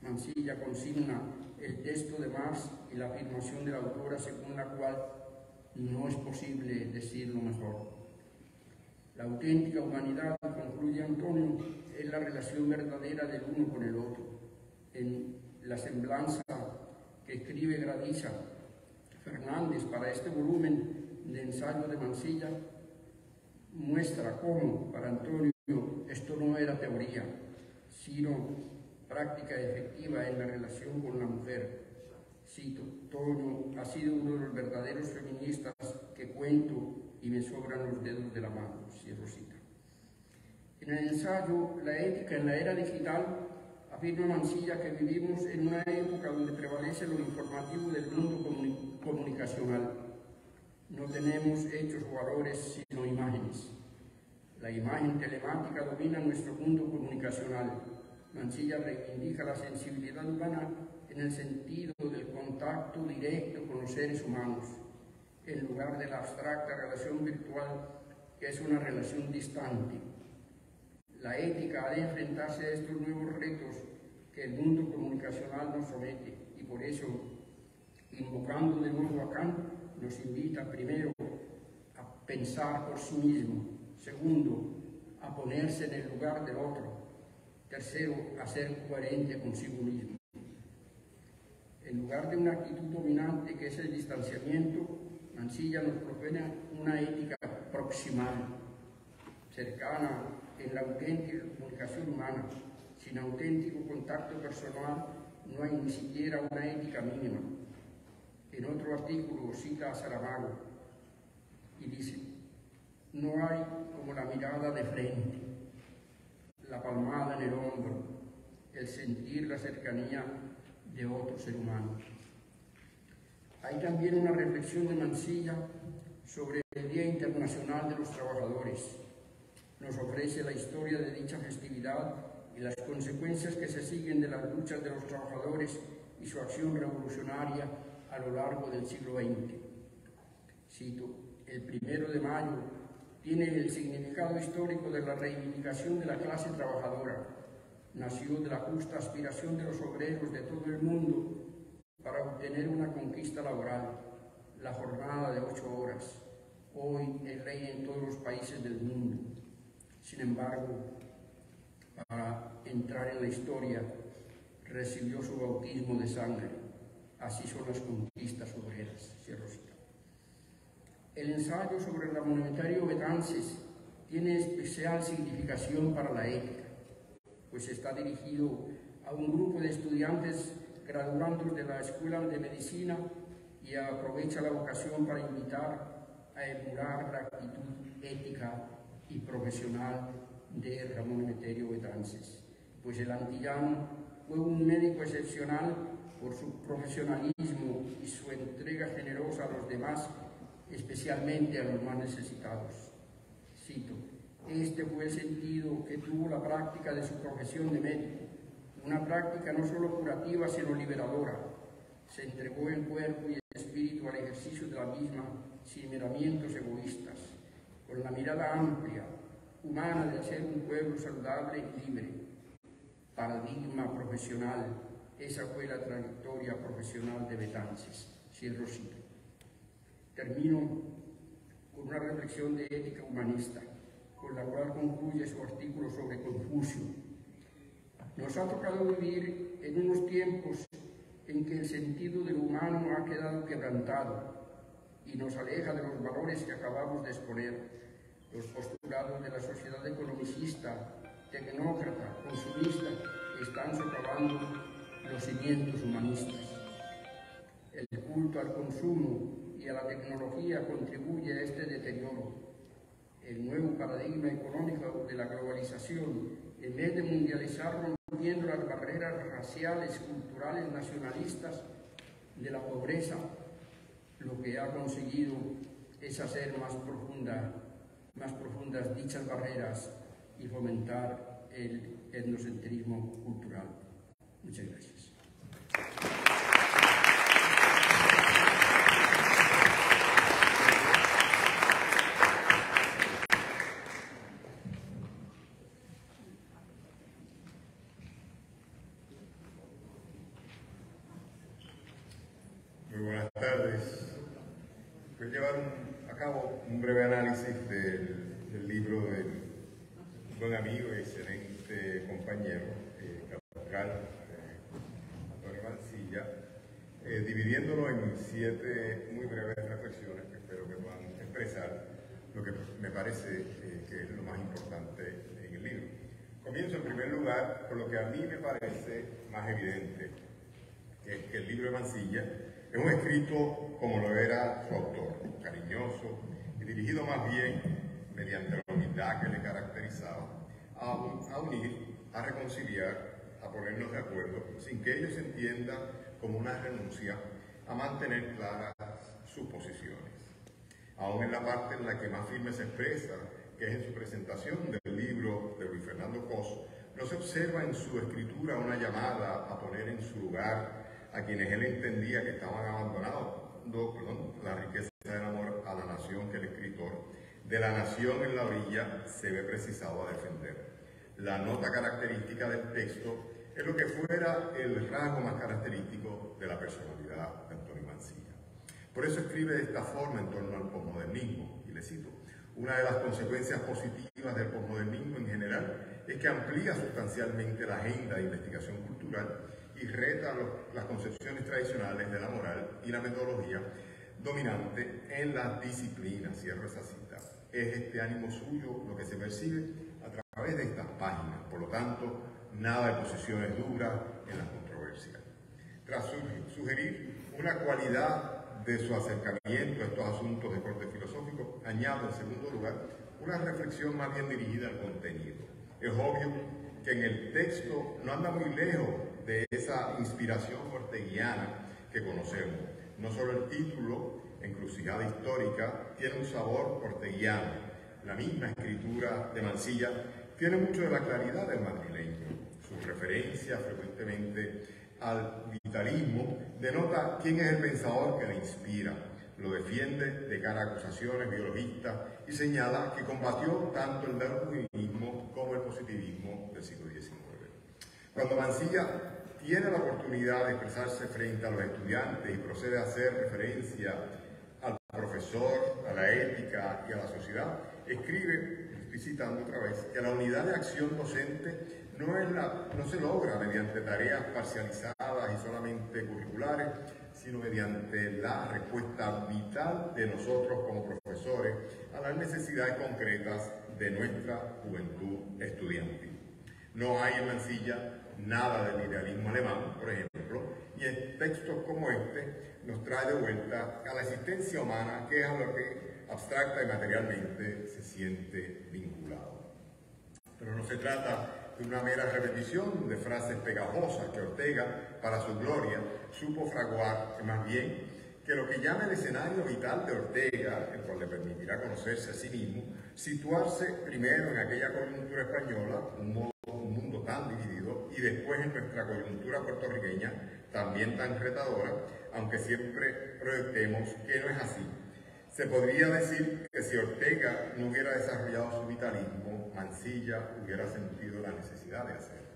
C: Mansilla consigna el texto de Marx y la afirmación de la autora según la cual no es posible decirlo mejor. La auténtica humanidad, concluye Antonio, es la relación verdadera del uno con el otro. En la semblanza que escribe Gradisa Fernández para este volumen de ensayo de Mansilla, muestra cómo, para Antonio, esto no era teoría, sino práctica efectiva en la relación con la mujer. Cito: Toño ha sido uno de los verdaderos feministas que cuento y me sobran los dedos de la mano. Cierro cita. En el ensayo La ética en la era digital, afirma Mansilla que vivimos en una época donde prevalece lo informativo del mundo comunicacional. No tenemos hechos o valores, sino imágenes. La imagen telemática domina nuestro mundo comunicacional. Mansilla reivindica la sensibilidad humana en el sentido del contacto directo con los seres humanos, en lugar de la abstracta relación virtual, que es una relación distante. La ética ha de enfrentarse a estos nuevos retos que el mundo comunicacional nos somete, y por eso, invocando de nuevo a Kant, nos invita primero a pensar por sí mismo, segundo, a ponerse en el lugar del otro, tercero, a ser coherente consigo mismo. En lugar de una actitud dominante que es el distanciamiento, Mansilla nos propone una ética proximal, cercana en la auténtica comunicación humana. Sin auténtico contacto personal no hay ni siquiera una ética mínima. En otro artículo cita a Saramago y dice: no hay como la mirada de frente, la palmada en el hombro, el sentir la cercanía de otro ser humano. Hay también una reflexión de Mansilla sobre el Día Internacional de los Trabajadores. Nos ofrece la historia de dicha festividad y las consecuencias que se siguen de las luchas de los trabajadores y su acción revolucionaria a lo largo del siglo XX. Cito: el 1 de mayo tiene el significado histórico de la reivindicación de la clase trabajadora. Nació de la justa aspiración de los obreros de todo el mundo para obtener una conquista laboral, la jornada de 8 horas. Hoy es ley en todos los países del mundo. Sin embargo, para entrar en la historia, recibió su bautismo de sangre. Así son las conquistas obreras. Cierro cita. El ensayo sobre el monumentario Betances tiene especial significación para la ética, pues está dirigido a un grupo de estudiantes graduandos de la Escuela de Medicina y aprovecha la ocasión para invitar a emular la actitud ética y profesional de Ramón Emeterio Betances, pues el antillano fue un médico excepcional por su profesionalismo y su entrega generosa a los demás, especialmente a los más necesitados. Cito: este fue el sentido que tuvo la práctica de su profesión de médico, una práctica no solo curativa, sino liberadora. Se entregó en cuerpo y espíritu al ejercicio de la misma, sin miramientos egoístas, con la mirada amplia, humana, de hacer un pueblo saludable y libre. Paradigma profesional, esa fue la trayectoria profesional de Betances. Cierro cita. Termino con una reflexión de ética humanista, con la cual concluye su artículo sobre Confucio. Nos ha tocado vivir en unos tiempos en que el sentido del humano ha quedado quebrantado y nos aleja de los valores que acabamos de exponer. Los postulados de la sociedad economicista, tecnócrata, consumista, están socavando los cimientos humanistas. El culto al consumo y a la tecnología contribuye a este deterioro. El nuevo paradigma económico de la globalización, en vez de mundializar rompiendo las barreras raciales, culturales, nacionalistas de la pobreza, lo que ha conseguido es hacer más profundas dichas barreras y fomentar el etnocentrismo cultural. Muchas gracias.
D: Muy buenas tardes. Voy a llevar a cabo un breve análisis del libro buen amigo y excelente compañero, Capitán Antonio Mancilla, dividiéndolo en 7 muy breves reflexiones que espero que puedan expresar lo que me parece que es lo más importante en el libro. Comienzo en primer lugar por lo que a mí me parece más evidente, que es que el libro de Mancilla es un escrito como lo era su autor, cariñoso y dirigido más bien, mediante la humildad que le caracterizaba, a unir, a reconciliar, a ponernos de acuerdo, sin que ello se entienda como una renuncia a mantener claras sus posiciones. Aún en la parte en la que más firme se expresa, que es en su presentación del libro de Luis Fernando Cos, no se observa en su escritura una llamada a poner en su lugar a quienes él entendía que estaban abandonando la riqueza del amor a la nación que el escritor, de la nación en la orilla, se ve precisado a defender. La nota característica del texto es lo que fuera el rasgo más característico de la personalidad de Antonio Mancilla. Por eso escribe de esta forma en torno al posmodernismo, y le cito: una de las consecuencias positivas del posmodernismo en general es que amplía sustancialmente la agenda de investigación cultural y reta las concepciones tradicionales de la moral y la metodología dominante en las disciplinas. Cierro esa cita. Es este ánimo suyo lo que se percibe a través de estas páginas, por lo tanto, nada de posiciones duras en las controversias. Tras sugerir una cualidad de su acercamiento a estos asuntos de corte filosófico, añado en segundo lugar una reflexión más bien dirigida al contenido. Es obvio que en el texto no anda muy lejos de esa inspiración orteguiana que conocemos. No solo el título, Encrucijada histórica, tiene un sabor orteguiano. La misma escritura de Mancilla tiene mucho de la claridad del madrileño. Su referencia frecuentemente al vitalismo denota quién es el pensador que le inspira. Lo defiende de cara a acusaciones biologistas y señala que combatió tanto el darwinismo como el positivismo del siglo XIX. Cuando Mancilla tiene la oportunidad de expresarse frente a los estudiantes y procede a hacer referencia al profesor, a la ética y a la sociedad, escribe, estoy citando otra vez, que la unidad de acción docente no se logra mediante tareas parcializadas y solamente curriculares, sino mediante la respuesta vital de nosotros como profesores a las necesidades concretas de nuestra juventud estudiantil. No hay en Mancilla nada del idealismo alemán, por ejemplo, y en textos como este nos trae de vuelta a la existencia humana, que es a lo que abstracta y materialmente se siente vinculado. Pero no se trata de una mera repetición de frases pegajosas que Ortega, para su gloria, supo fraguar, más bien que lo que llama el escenario vital de Ortega, el cual le permitirá conocerse a sí mismo, situarse primero en aquella coyuntura española, un mundo tan dividido, y después en nuestra coyuntura puertorriqueña, también tan retadora, aunque siempre proyectemos que no es así. Se podría decir que si Ortega no hubiera desarrollado su vitalismo, Mancilla hubiera sentido la necesidad de hacerlo.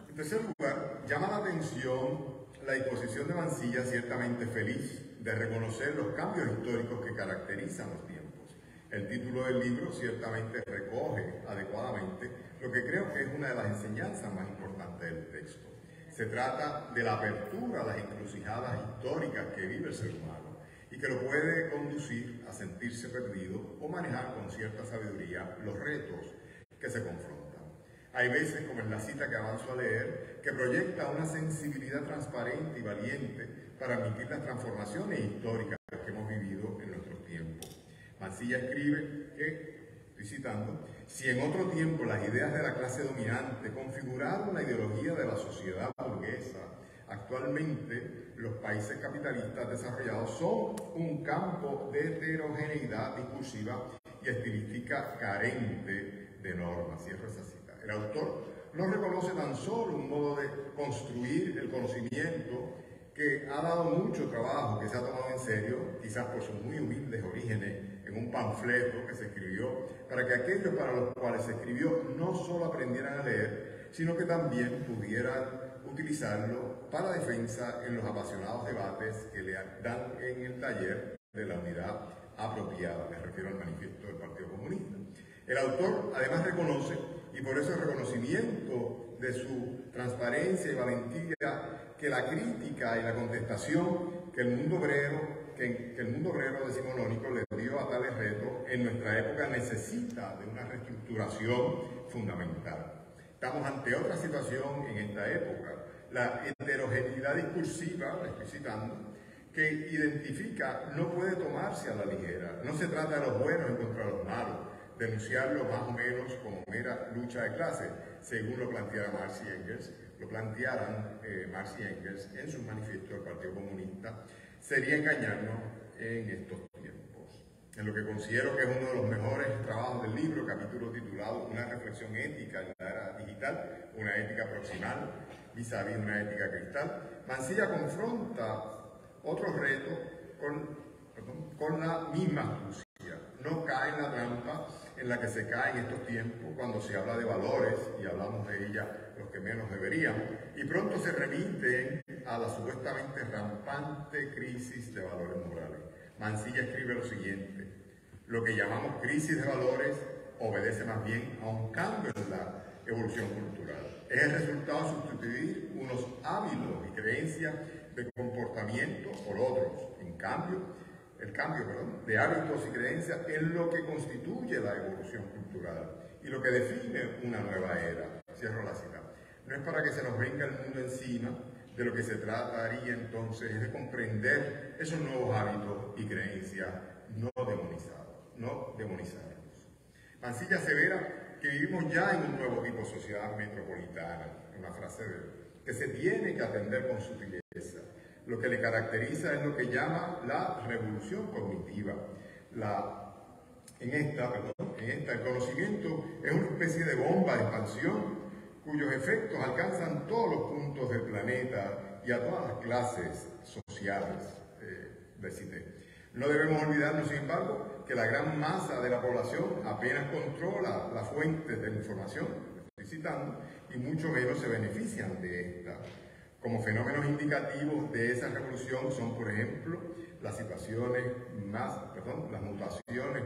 D: En tercer lugar, llama la atención la disposición de Mancilla, ciertamente feliz, de reconocer los cambios históricos que caracterizan los tiempos. El título del libro ciertamente recoge adecuadamente lo que creo que es una de las enseñanzas más importantes del texto. Se trata de la apertura a las encrucijadas históricas que vive el ser humano y que lo puede conducir a sentirse perdido o manejar con cierta sabiduría los retos que se confrontan. Hay veces, como en la cita que avanzo a leer, que proyecta una sensibilidad transparente y valiente para admitir las transformaciones históricas que hemos vivido en nuestros tiempos. Mancilla escribe que, estoy citando, si en otro tiempo las ideas de la clase dominante configuraron la ideología de la sociedad burguesa, actualmente los países capitalistas desarrollados son un campo de heterogeneidad discursiva y estilística carente de normas. Cierro esa cita. El autor no reconoce tan solo un modo de construir el conocimiento que ha dado mucho trabajo, que se ha tomado en serio, quizás por sus muy humildes orígenes, en un panfleto que se escribió para que aquellos para los cuales se escribió no solo aprendieran a leer, sino que también pudieran utilizarlo para defensa en los apasionados debates que le dan en el taller de la unidad apropiada. Me refiero al manifiesto del Partido Comunista. El autor además reconoce, y por eso el reconocimiento de su transparencia y valentía, que la crítica y la contestación que el mundo obrero decimonónico le dio a tales retos en nuestra época necesita de una reestructuración fundamental. Estamos ante otra situación en esta época, la heterogeneidad discursiva, la estoy citando, que identifica no puede tomarse a la ligera. No se trata de los buenos en contra de los malos, denunciarlo más o menos como mera lucha de clases, según lo plantearan Marx y Engels en sus manifiestos del Partido Comunista, sería engañarnos en estos tiempos. En lo que considero que es uno de los mejores trabajos del libro, capítulo titulado Una reflexión ética en la era digital, una ética proximal vis-a-vis una ética cristal, Mansilla confronta otros retos con la misma astucia. No cae en la trampa en la que se cae en estos tiempos cuando se habla de valores, y hablamos de ella los que menos deberíamos, y pronto se remiten a la supuestamente rampante crisis de valores morales. Mansilla escribe lo siguiente: lo que llamamos crisis de valores obedece más bien a un cambio en la evolución cultural. Es el resultado de sustituir unos hábitos y creencias de comportamiento por otros. El cambio de hábitos y creencias es lo que constituye la evolución cultural y lo que define una nueva era. Cierro la cita. No es para que se nos venga el mundo encima, de lo que se trataría entonces es de comprender esos nuevos hábitos y creencias no demonizarlos. Mansilla asevera que vivimos ya en un nuevo tipo de sociedad metropolitana, una frase de él, que se tiene que atender con sutileza. Lo que le caracteriza es lo que llama la revolución cognitiva. En esta, el conocimiento es una especie de bomba de expansión cuyos efectos alcanzan todos los puntos del planeta y a todas las clases sociales del cité. No debemos olvidarnos, sin embargo, que la gran masa de la población apenas controla las fuentes de la información, estoy citando, y mucho menos se benefician de esta. Como fenómenos indicativos de esa revolución son, por ejemplo, las mutaciones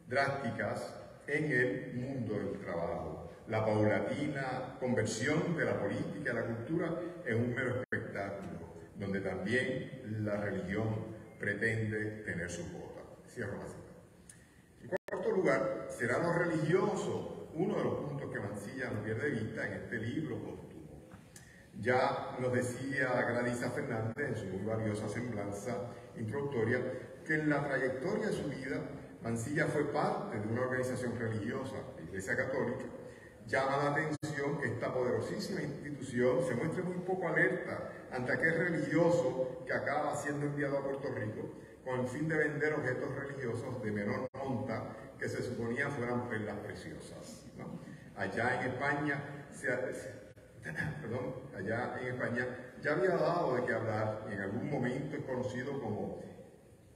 D: drásticas en el mundo del trabajo, la paulatina conversión de la política y la cultura en un mero espectáculo, donde también la religión pretende tener su cuota. Cierro la cita. En cuarto lugar, será lo religioso uno de los puntos que Mansilla no pierde de vista en este libro póstumo. Ya nos decía Gladys Fernández en su muy valiosa semblanza introductoria que en la trayectoria de su vida Mansilla fue parte de una organización religiosa, la Iglesia Católica. Llama la atención que esta poderosísima institución se muestre muy poco alerta ante aquel religioso que acaba siendo enviado a Puerto Rico con el fin de vender objetos religiosos de menor monta que se suponía fueran perlas preciosas, ¿no? Allá en España ya había dado de qué hablar y en algún momento es conocido como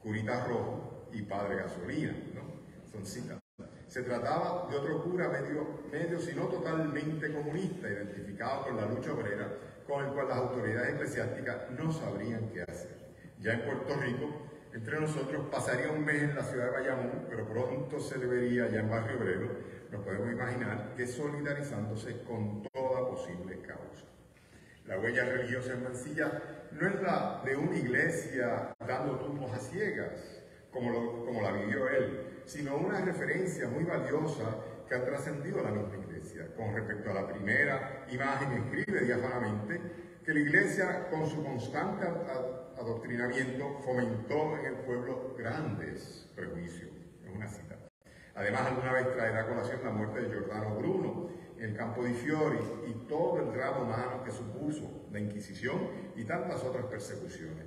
D: curita rojo y padre gasolina, ¿no? Son citas. Se trataba de otro cura medio sino totalmente comunista, identificado con la lucha obrera, con el cual las autoridades eclesiásticas no sabrían qué hacer. Ya en Puerto Rico, entre nosotros, pasaría un mes en la ciudad de Bayamón, pero pronto se le vería ya en Barrio Obrero, nos podemos imaginar que solidarizándose con toda posible causa. La huella religiosa en Mansilla no es la de una iglesia dando tumbos a ciegas, como la vivió él, sino una referencia muy valiosa que ha trascendido la misma iglesia. Con respecto a la primera imagen, escribe diáfanamente que la iglesia, con su constante adoctrinamiento, fomentó en el pueblo grandes prejuicios. Es una cita. Además, alguna vez traerá a colación la muerte de Giordano Bruno en el Campo di Fiori y todo el drama humano que supuso la Inquisición y tantas otras persecuciones.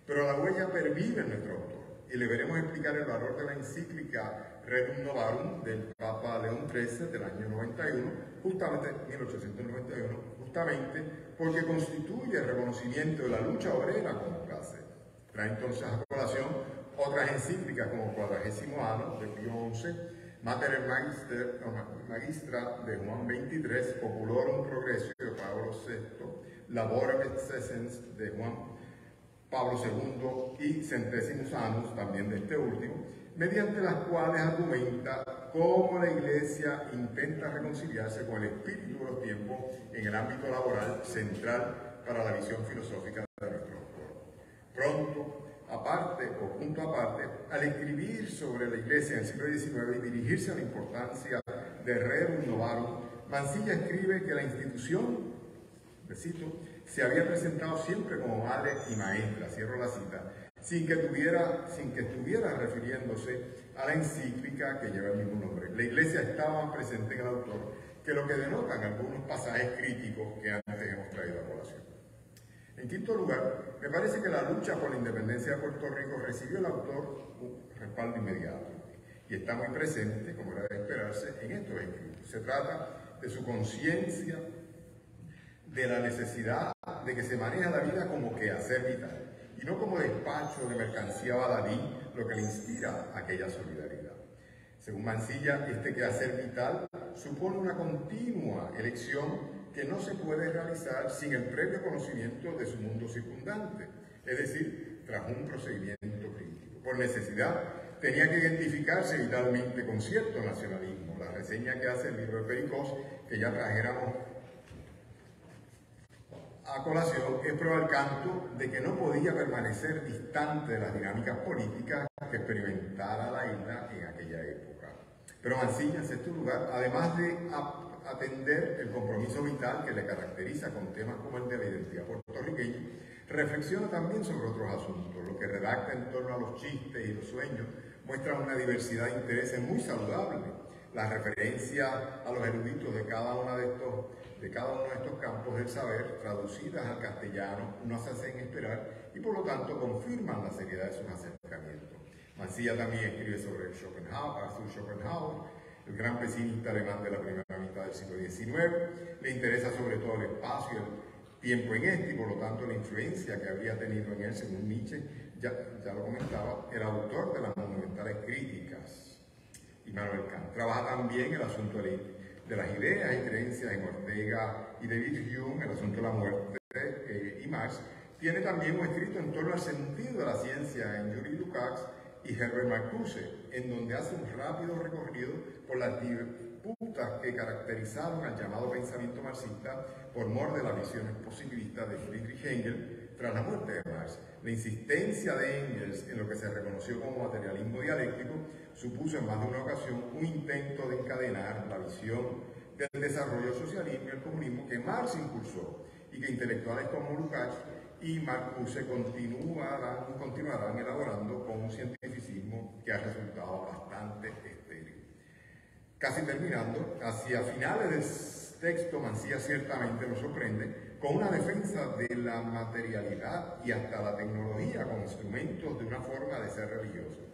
D: Pero la huella pervive en nuestro autor y le veremos explicar el valor de la encíclica Rerum Novarum del Papa León XIII del año 91, justamente 1891, justamente porque constituye el reconocimiento de la lucha obrera como clase. Trae entonces a colación otras encíclicas como Quadragésimo Anno de Pío XI, Mater Magistra de Juan XXIII, Populorum Progressio de Pablo VI, Laborem Excessens de Juan Pablo II y Centésimos Annus, también de este último, mediante las cuales argumenta cómo la Iglesia intenta reconciliarse con el espíritu de los tiempos en el ámbito laboral central para la visión filosófica de nuestro autor. Pronto, aparte o punto aparte, al escribir sobre la Iglesia en el siglo XIX y dirigirse a la importancia de Rerum Novarum, Mansilla escribe que la institución, cito, se había presentado siempre como madre y maestra, cierro la cita, sin que estuviera refiriéndose a la encíclica que lleva el mismo nombre. La Iglesia estaba más presente en el autor que lo que denotan algunos pasajes críticos que antes hemos traído a colación. En quinto lugar, me parece que la lucha por la independencia de Puerto Rico recibió el autor un respaldo inmediato y está muy presente, como era de esperarse, en estos escritos. Se trata de su conciencia de la necesidad de que se maneja la vida como quehacer vital y no como despacho de mercancía baladí, lo que le inspira aquella solidaridad. Según Mansilla, este quehacer vital supone una continua elección que no se puede realizar sin el previo conocimiento de su mundo circundante, es decir, tras un procedimiento crítico. Por necesidad, tenía que identificarse vitalmente con cierto nacionalismo. La reseña que hace el libro de Pericós, que ya trajéramos a colación, es prueba al canto de que no podía permanecer distante de las dinámicas políticas que experimentara la isla en aquella época. Pero Mansilla, en sexto lugar, además de atender el compromiso vital que le caracteriza con temas como el de la identidad puertorriqueña, reflexiona también sobre otros asuntos. Lo que redacta en torno a los chistes y los sueños muestra una diversidad de intereses muy saludable. La referencia a los eruditos de cada uno de estos campos del saber, traducidas al castellano, no se hacen esperar y por lo tanto confirman la seriedad de sus acercamientos. Mansilla también escribe sobre Arthur Schopenhauer, el gran pesimista alemán de la primera mitad del siglo XIX. Le interesa sobre todo el espacio y el tiempo en este y por lo tanto la influencia que habría tenido en él, según Nietzsche, ya lo comentaba, el autor de las monumentales críticas, Immanuel Kant. Trabaja también el asunto de las ideas y creencias en Ortega y David Hume, el asunto de la muerte y Marx. Tiene también un escrito en torno al sentido de la ciencia en Yuri Lukács y Herbert Marcuse, en donde hace un rápido recorrido por las disputas que caracterizaron al llamado pensamiento marxista por mor de las visiones positivistas de Friedrich Engels tras la muerte de Marx. La insistencia de Engels en lo que se reconoció como materialismo dialéctico supuso en más de una ocasión un intento de encadenar la visión del desarrollo del socialismo y el comunismo que Marx impulsó y que intelectuales como Lukács y Marcuse continuarán elaborando con un cientificismo que ha resultado bastante estéril. Casi terminando, hacia finales del texto, Mansilla ciertamente nos sorprende con una defensa de la materialidad y hasta la tecnología como instrumentos de una forma de ser religioso.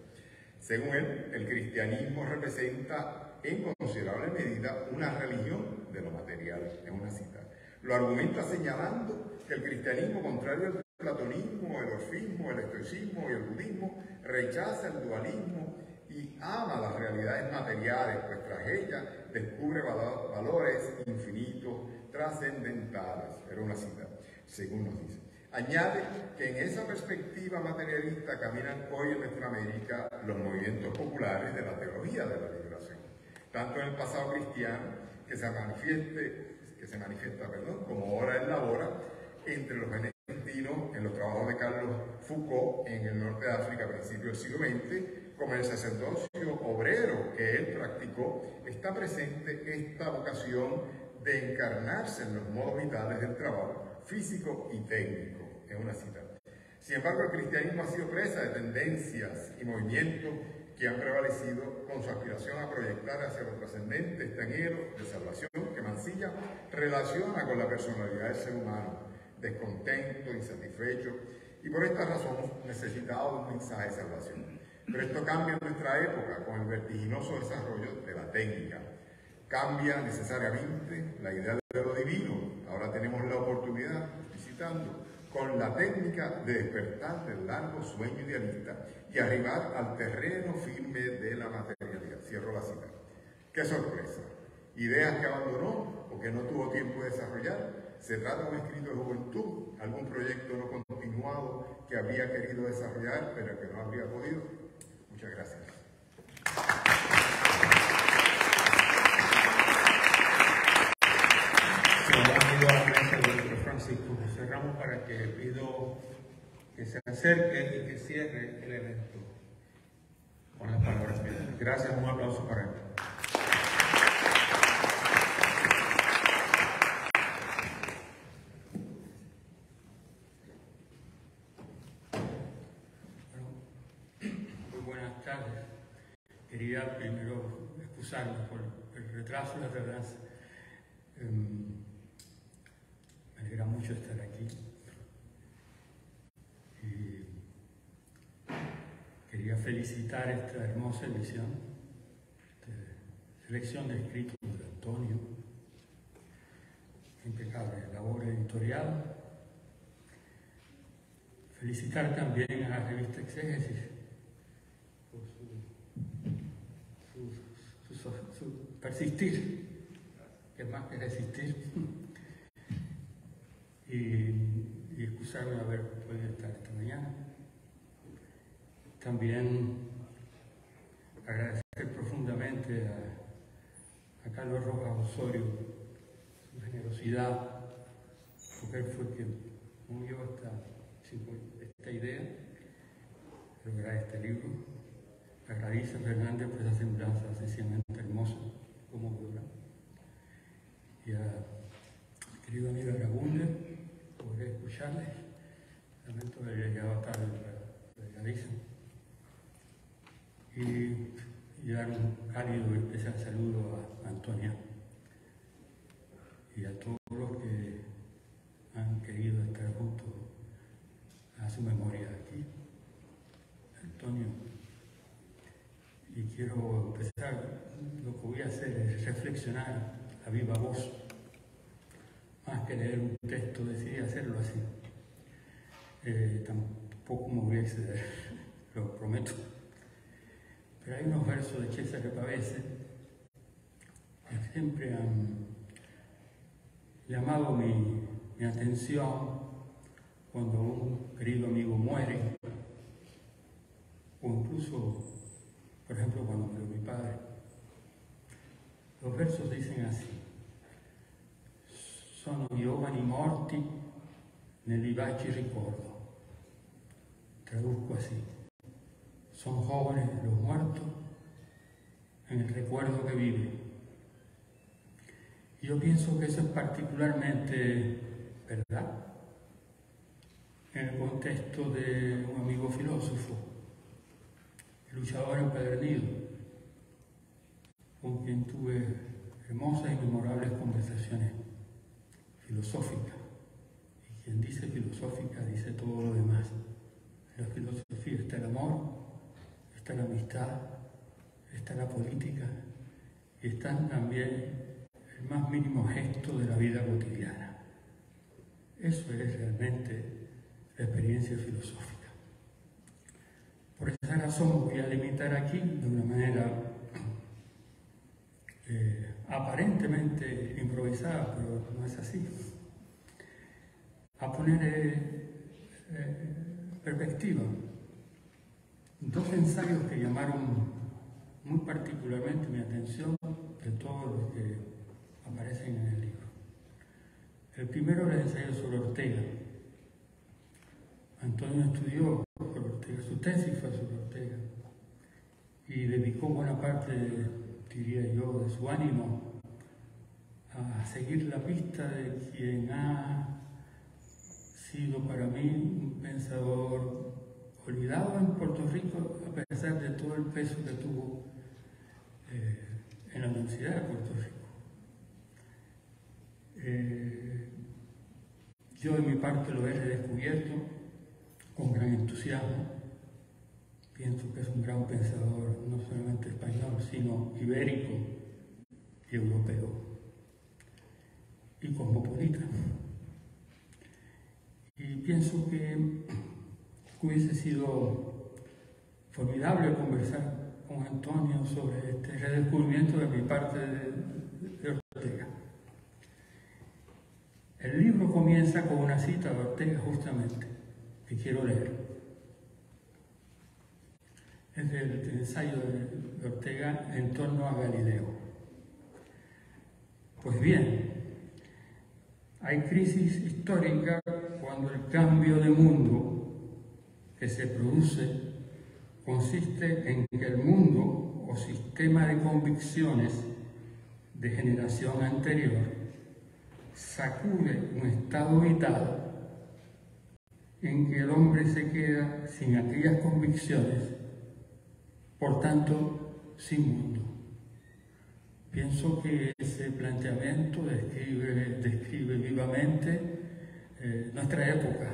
D: Según él, el cristianismo representa en considerable medida una religión de lo material, es una cita. Lo argumenta señalando que el cristianismo, contrario al platonismo, el orfismo, el estoicismo y el budismo, rechaza el dualismo y ama las realidades materiales, pues tras ellas descubre valores infinitos, trascendentales. Era una cita, según nos dice. Añade que en esa perspectiva materialista caminan hoy en nuestra América los movimientos populares de la teología de la liberación, tanto en el pasado cristiano, que se manifiesta, como hora en la hora, entre los benedictinos, en los trabajos de Carlos Foucault en el norte de África a principios del siglo XX, como en el sacerdocio obrero que él practicó, está presente esta vocación de encarnarse en los modos vitales del trabajo físico y técnico. Es una cita. Sin embargo, el cristianismo ha sido presa de tendencias y movimientos que han prevalecido con su aspiración a proyectar hacia lo trascendente este anhelo de salvación que Mansilla relaciona con la personalidad del ser humano, descontento, insatisfecho, y por esta razón necesitaba un mensaje de salvación. Pero esto cambia en nuestra época con el vertiginoso desarrollo de la técnica. Cambia necesariamente la idea de lo divino. Ahora tenemos la oportunidad, visitando, con la técnica de despertar del largo sueño idealista y arribar al terreno firme de la materialidad. Cierro la cita. ¡Qué sorpresa! Ideas que abandonó o que no tuvo tiempo de desarrollar. Se trata de un escrito de juventud, algún proyecto no continuado que habría querido desarrollar pero que no habría podido. Muchas gracias.
A: que se acerque y que cierre el evento con las palabras finales. Gracias, un aplauso para él.
C: Muy buenas tardes. Quería primero excusarme por el retraso y la tardanza. Me alegra mucho estar aquí. Y quería felicitar esta hermosa edición de selección de escritos de Antonio, impecable labor editorial. Felicitar también a la revista Exégesis por su persistir, que es más que resistir, y excusarme de haber podido estar esta mañana. También agradecer profundamente a Carlos Rojas Osorio su generosidad, porque él fue quien movió esta idea de lograr este libro. A Clarisa Fernández por esa semblanza sencillamente hermosa, conmovedora. Y a mi querido amigo Aragunde, por escucharles. Lamento que haya llegado tarde para Clarisa. Y dar un cálido y especial saludo a Antonia y a todos los que han querido estar juntos a su memoria aquí. Antonio, y quiero empezar, lo que voy a hacer es reflexionar a viva voz, más que leer un texto, decidí hacerlo así. Tampoco me voy a exceder, lo prometo. Pero hay unos versos de Cesare Pavese que siempre han llamado mi atención cuando un querido amigo muere, o incluso, por ejemplo, cuando murió mi padre. Los versos dicen así: sono giovani morti negli vivaci ricordo. Traduzco así: son jóvenes los muertos en el recuerdo que vive. Y yo pienso que eso es particularmente verdad en el contexto de un amigo filósofo, el luchador empedernido, con quien tuve hermosas y memorables conversaciones filosóficas. Y quien dice filosófica dice todo lo demás. En la filosofía está el amor, está la amistad, está la política y están también el más mínimo gesto de la vida cotidiana. Eso es realmente la experiencia filosófica. Por esa razón voy a limitar aquí, de una manera aparentemente improvisada, pero no es así, a poner perspectiva dos ensayos que llamaron muy particularmente mi atención de todos los que aparecen en el libro. El primero era el ensayo sobre Ortega. Antonio estudió sobre Ortega, su tesis fue sobre Ortega, y dedicó buena parte, diría yo, de su ánimo a seguir la pista de quien ha sido para mí un pensador olvidado en Puerto Rico, a pesar de todo el peso que tuvo en la Universidad de Puerto Rico. Yo de mi parte lo he redescubierto con gran entusiasmo. Pienso que es un gran pensador, no solamente español, sino ibérico y europeo, y cosmopolita. Y pienso que hubiese sido formidable conversar con Antonio sobre este redescubrimiento de mi parte de Ortega. El libro comienza con una cita de Ortega justamente, que quiero leer. Es del ensayo de Ortega en torno a Galileo. Pues bien, hay crisis histórica cuando el cambio de mundo que se produce consiste en que el mundo o sistema de convicciones de generación anterior sacude un estado vital en que el hombre se queda sin aquellas convicciones, por tanto, sin mundo. Pienso que ese planteamiento describe vivamente nuestra época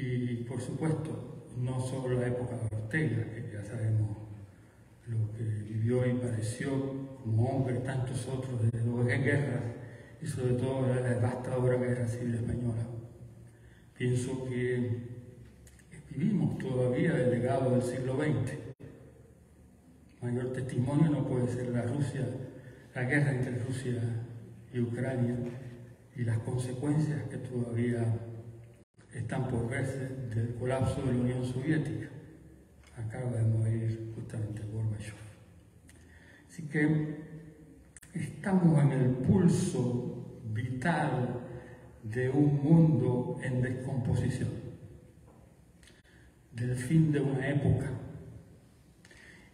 C: y, por supuesto, no solo la época de Ortega, que ya sabemos lo que vivió y padeció como hombre, tantos otros de dos guerras y sobre todo la devastadora guerra civil española. Pienso que vivimos todavía el legado del siglo XX. Mayor testimonio no puede ser la guerra entre Rusia y Ucrania y las consecuencias que todavía están por verse del colapso de la Unión Soviética. Acaba de morir justamente Gorbachev. Así que estamos en el pulso vital de un mundo en descomposición, del fin de una época.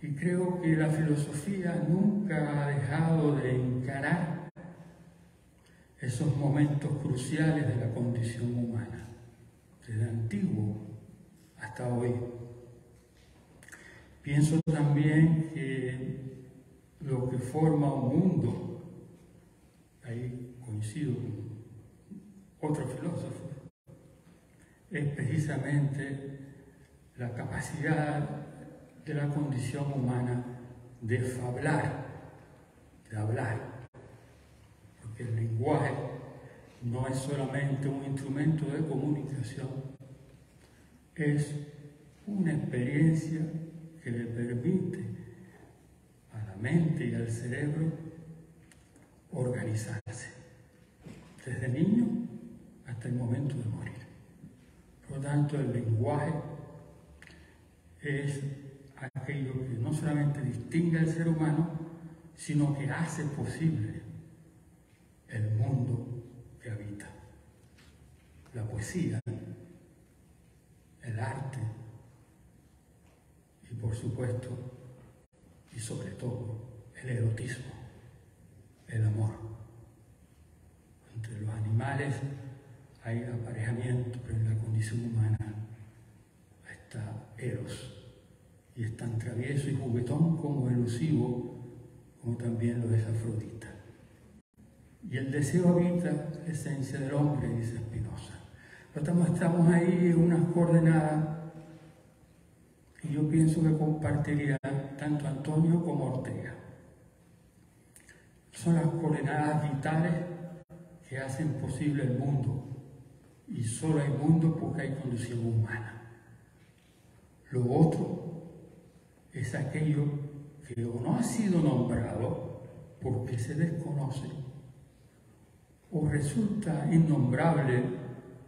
C: Y creo que la filosofía nunca ha dejado de encarar esos momentos cruciales de la condición humana, desde antiguo hasta hoy. Pienso también que lo que forma un mundo, ahí coincido con otro filósofo, es precisamente la capacidad de la condición humana de hablar, porque el lenguaje no es solamente un instrumento de comunicación, es una experiencia que le permite a la mente y al cerebro organizarse, desde niño hasta el momento de morir. Por lo tanto, el lenguaje es aquello que no solamente distingue al ser humano, sino que hace posible el mundo que habita. La poesía, el arte y, por supuesto, y sobre todo, el erotismo, el amor. Entre los animales hay aparejamiento, pero en la condición humana está Eros. Y es tan travieso y juguetón como elusivo, como también lo es Afrodita. Y el deseo habita la esencia del hombre, dice Spinoza. Estamos ahí en unas coordenadas que yo pienso que compartirían tanto Antonio como Ortega. Son las coordenadas vitales que hacen posible el mundo. Y solo hay mundo porque hay condición humana. Lo otro es aquello que o no ha sido nombrado porque se desconoce, o resulta innombrable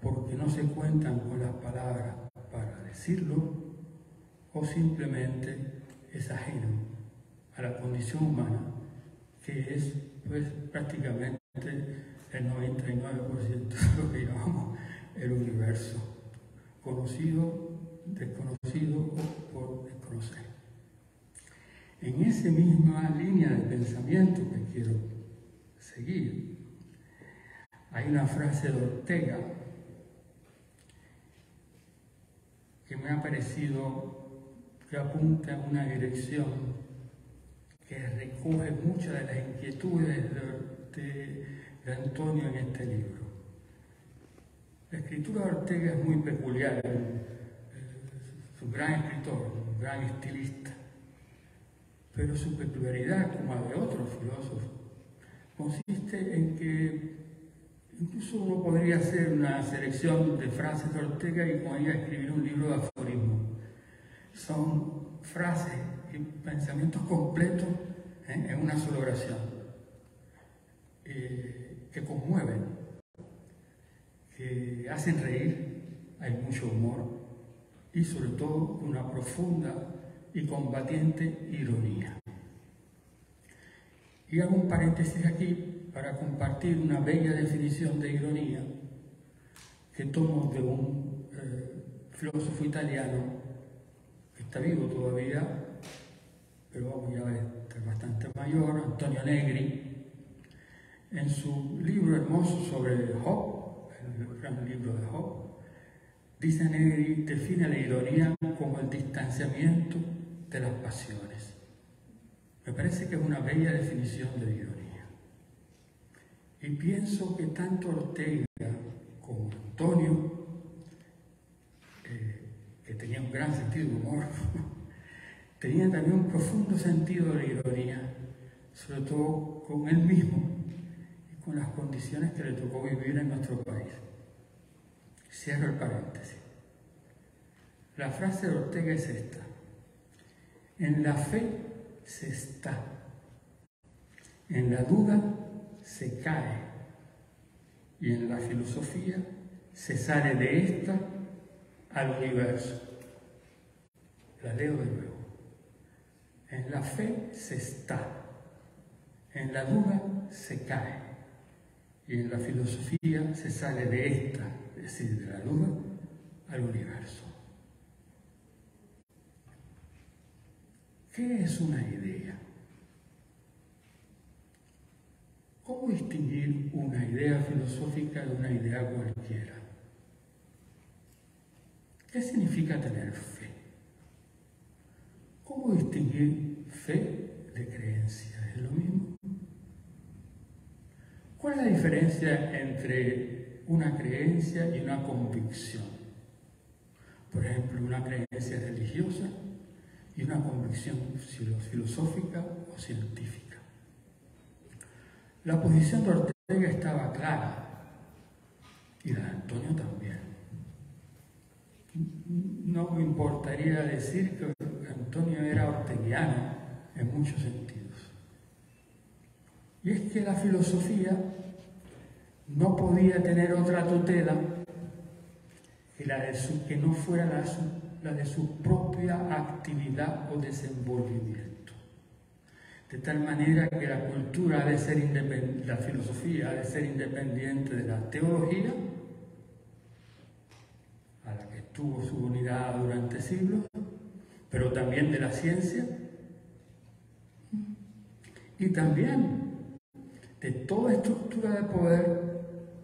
C: porque no se cuentan con las palabras para decirlo, o simplemente es ajeno a la condición humana, que es pues prácticamente el 99% de lo que llamamos el universo, conocido, desconocido o por desconocer. En esa misma línea de pensamiento que quiero seguir, hay una frase de Ortega que me ha parecido que apunta en una dirección que recoge muchas de las inquietudes de Antonio en este libro. La escritura de Ortega es muy peculiar, es un gran escritor, un gran estilista, pero su peculiaridad, como la de otros filósofos, consiste en que incluso uno podría hacer una selección de frases de Ortega y con ella escribir un libro de aforismos. Son frases y pensamientos completos en una sola oración, que conmueven, que hacen reír, hay mucho humor y sobre todo una profunda y combatiente ironía. Y hago un paréntesis aquí para compartir una bella definición de ironía que tomo de un filósofo italiano que está vivo todavía, pero vamos, ya está bastante mayor, Antonio Negri, en su libro hermoso sobre Job, el gran libro de Job, dice Negri, define la ironía como el distanciamiento de las pasiones. Me parece que es una bella definición de la ironía. Y pienso que tanto Ortega como Antonio, que tenía un gran sentido de humor, tenían también un profundo sentido de la ironía, sobre todo con él mismo y con las condiciones que le tocó vivir en nuestro país. Cierro el paréntesis. La frase de Ortega es esta: en la fe se está, en la duda se cae y en la filosofía se sale de esta al universo. La leo de nuevo. En la fe se está, en la duda se cae y en la filosofía se sale de esta, es decir, de la duda, al universo. ¿Qué es una idea? ¿Cómo distinguir una idea filosófica de una idea cualquiera? ¿Qué significa tener fe? ¿Cómo distinguir fe de creencia? ¿Es lo mismo? ¿Cuál es la diferencia entre una creencia y una convicción? Por ejemplo, una creencia religiosa y una convicción filosófica o científica. La posición de Ortega estaba clara, y la de Antonio también. No me importaría decir que Antonio era orteguiano en muchos sentidos. Y es que la filosofía no podía tener otra tutela que no fuera la de su propia actividad o desenvolvimiento. De tal manera que la cultura ha de ser independiente, la filosofía ha de ser independiente de la teología, a la que tuvo subordinada durante siglos, pero también de la ciencia y también de toda estructura de poder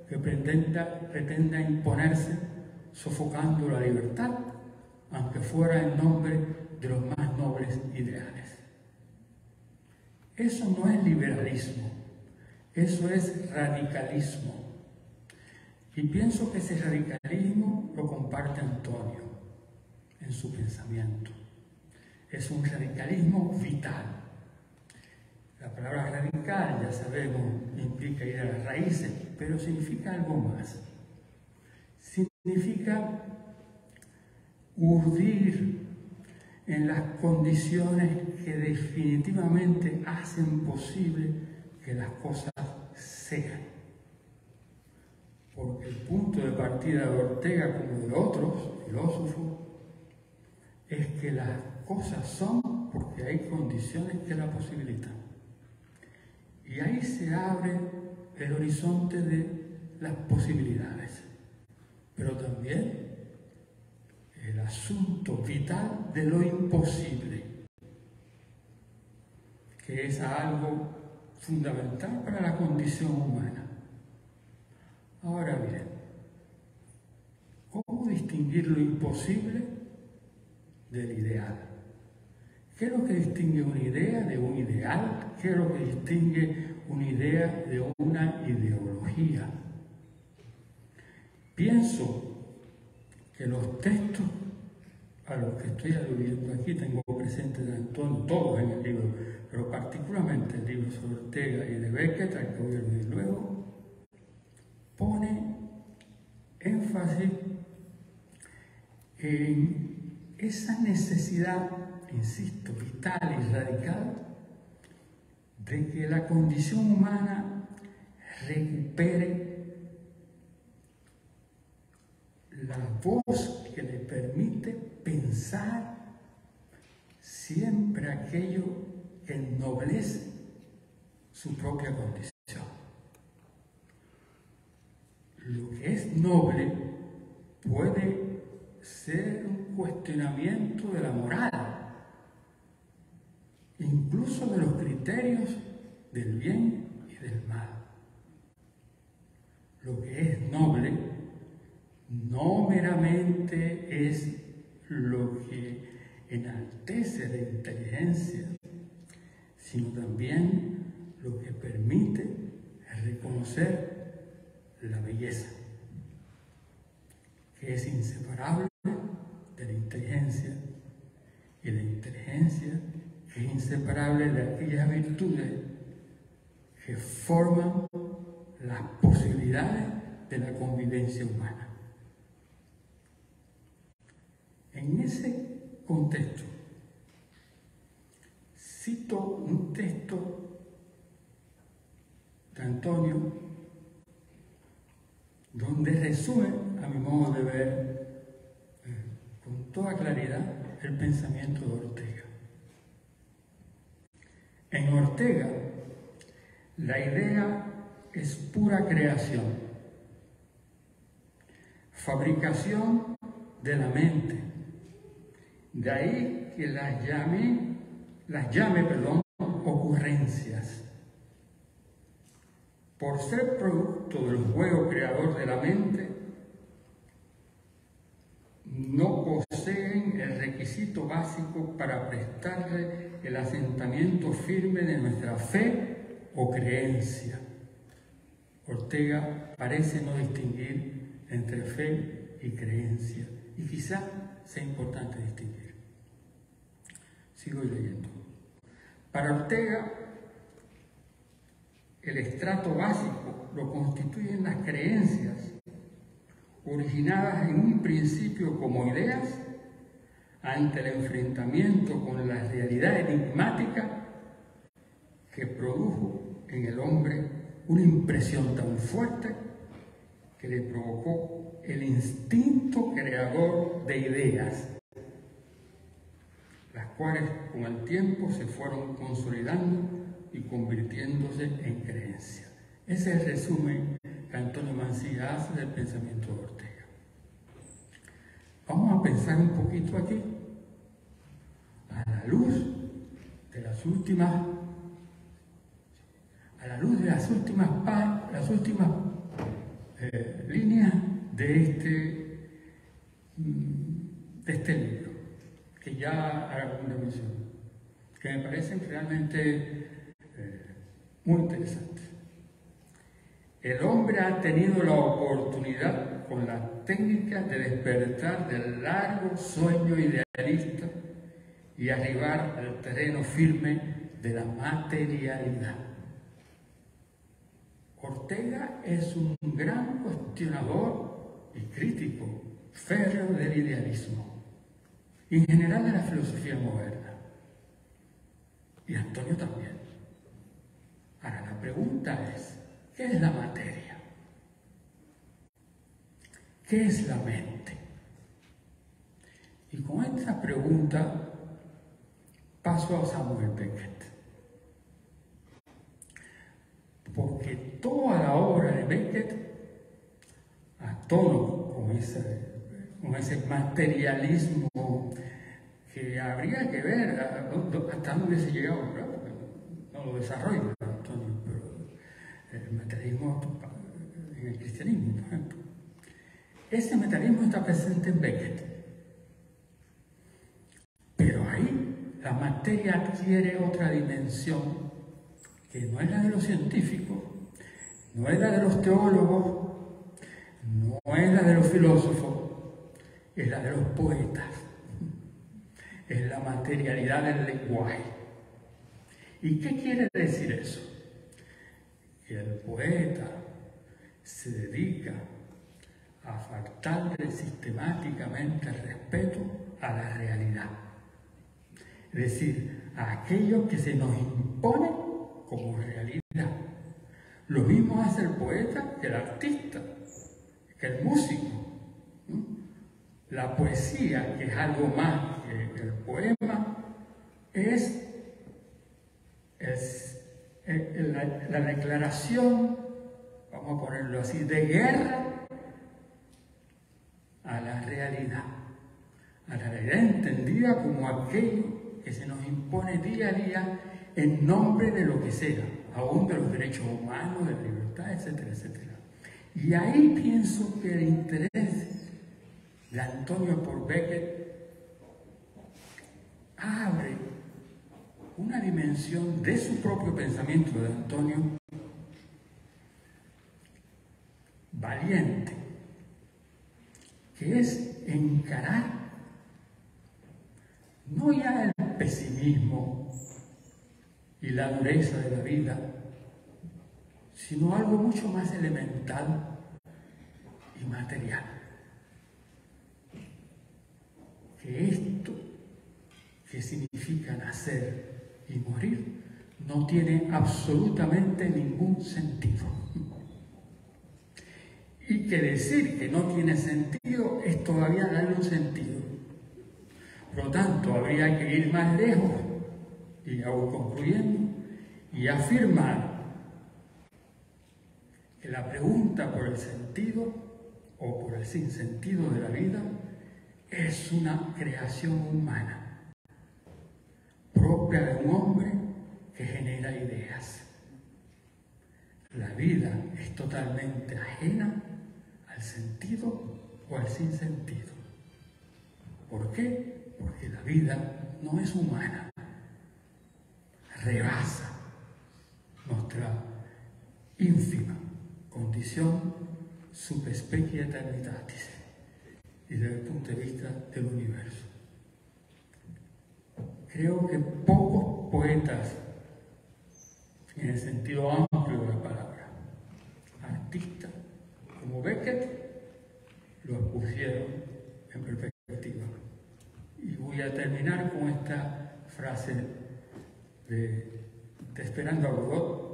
C: que pretenda imponerse sofocando la libertad, aunque fuera en nombre de los más nobles ideales. Eso no es liberalismo, eso es radicalismo. Y pienso que ese radicalismo lo comparte Antonio en su pensamiento. Es un radicalismo vital. La palabra radical, ya sabemos, implica ir a las raíces, pero significa algo más. Significa urdir en las condiciones que definitivamente hacen posible que las cosas sean. Porque el punto de partida de Ortega, como de otros filósofos, es que las cosas son porque hay condiciones que la posibilitan. Y ahí se abre el horizonte de las posibilidades, pero también el asunto vital de lo imposible, que es algo fundamental para la condición humana. Ahora bien, ¿cómo distinguir lo imposible del ideal? ¿Qué es lo que distingue una idea de un ideal? ¿Qué es lo que distingue una idea de una ideología? Pienso que los textos a los que estoy aludiendo aquí, tengo presentes de Antonio, todos en el libro, pero particularmente el libro sobre Ortega y de Beckett, al que voy a aludir luego, pone énfasis en esa necesidad, insisto, vital y radical, de que la condición humana recupere la voz que le permite pensar siempre aquello que ennoblece su propia condición. Lo que es noble puede ser un cuestionamiento de la moral, incluso de los criterios del bien y del mal. Lo que es noble no meramente es lo que enaltece la inteligencia, sino también lo que permite reconocer la belleza, que es inseparable de la inteligencia, y la inteligencia que es inseparable de aquellas virtudes que forman las posibilidades de la convivencia humana. En ese contexto, cito un texto de Antonio donde resume, a mi modo de ver, con toda claridad, el pensamiento de Ortega. En Ortega, la idea es pura creación, fabricación de la mente. De ahí que las llame, ocurrencias. Por ser producto del juego creador de la mente, no poseen el requisito básico para prestarle el asentamiento firme de nuestra fe o creencia. Ortega parece no distinguir entre fe y creencia, y quizá sea importante distinguir. Sigo leyendo. Para Ortega, el estrato básico lo constituyen las creencias, originadas en un principio como ideas, ante el enfrentamiento con la realidad enigmática que produjo en el hombre una impresión tan fuerte que le provocó el instinto creador de ideas, las cuales con el tiempo se fueron consolidando y convirtiéndose en creencia. Ese es el resumen que Antonio Mansilla hace del pensamiento de Ortega. Vamos a pensar un poquito aquí, a la luz de las últimas líneas de este libro, que ya hago una mención, que me parecen realmente muy interesantes. El hombre ha tenido la oportunidad con las técnicas de despertar del largo sueño idealista y arribar al terreno firme de la materialidad. Ortega es un gran cuestionador y crítico férreo del idealismo y en general de la filosofía moderna. Y Antonio también. Ahora, la pregunta es, ¿qué es la materia? ¿Qué es la mente? Y con esta pregunta paso a Samuel Beckett. Porque toda la obra de Beckett, a tono con ese materialismo que habría que ver hasta dónde se llegado, claro, no lo desarrolla Antonio, pero el materialismo en el cristianismo, por ejemplo. Ese materialismo está presente en Beckett. Pero ahí la materia adquiere otra dimensión que no es la de los científicos, no es la de los teólogos, no es la de los filósofos, es la de los poetas. Es la materialidad del lenguaje. ¿Y qué quiere decir eso? Que el poeta se dedica a faltarle sistemáticamente el respeto a la realidad. Es decir, a aquello que se nos impone como realidad. Lo mismo hace el poeta que el artista, que el músico. La poesía, que es algo más que el poema, es la declaración, vamos a ponerlo así, de guerra a la realidad. a la realidad entendida como aquello que se nos impone día a día en nombre de lo que sea, aún de los derechos humanos, de la libertad, etcétera, etcétera. Y ahí pienso que el interés de Antonio por Beckett abre una dimensión de su propio pensamiento de Antonio valiente, que es encarar no ya el pesimismo y la dureza de la vida, sino algo mucho más elemental y material. Que esto, que significa nacer y morir, no tiene absolutamente ningún sentido. Y que decir que no tiene sentido es todavía darle un sentido. Por lo tanto, habría que ir más lejos, y hago concluyendo, y afirmar que la pregunta por el sentido o por el sinsentido de la vida es una creación humana, propia de un hombre que genera ideas. La vida es totalmente ajena al sentido o al sinsentido. ¿Por qué? Porque la vida no es humana, rebasa nuestra ínfima condición subspecie eternitatis y desde el punto de vista del universo. Creo que pocos poetas, en el sentido amplio de la palabra, artistas como Beckett, lo pusieron en perspectiva. Y voy a terminar con esta frase de Esperando a Godot,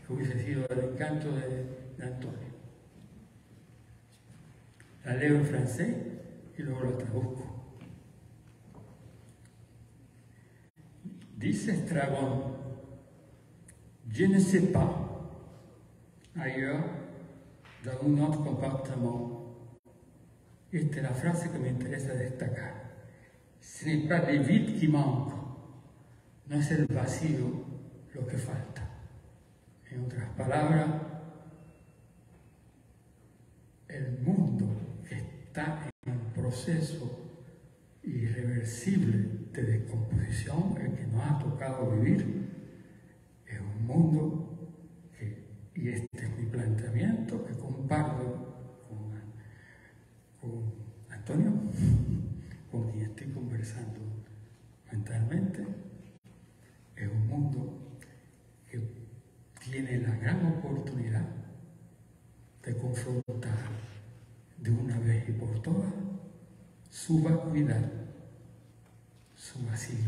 C: que hubiese sido el encanto de Antonio. La leo en francés y luego la traduzco. Dice Estragon, je ne sais pas, ailleurs, dans un autre compartiment. Esta es la frase que me interesa destacar. Ce n'est pas des vides qui manquent, no es el vacío lo que falta. En otras palabras, el mundo que está en un proceso irreversible de descomposición, el que nos ha tocado vivir, es un mundo que, y este es mi planteamiento, que comparto con Antonio, con quien estoy conversando mentalmente, es un mundo que tiene la gran oportunidad de confrontar de una vez y por todas su vacuidad, su vacío,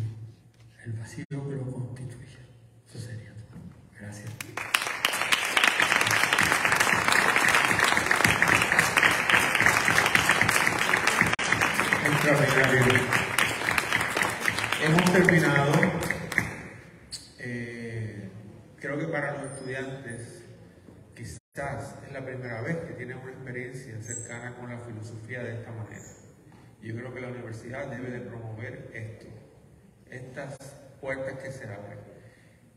C: el vacío que lo constituye. Eso sería todo. Gracias.
A: Extraordinario. Hemos terminado. Creo que para los estudiantes quizás es la primera vez que tienen una experiencia cercana con la filosofía de esta manera. Yo creo que la universidad debe de promover esto, estas puertas que se abren.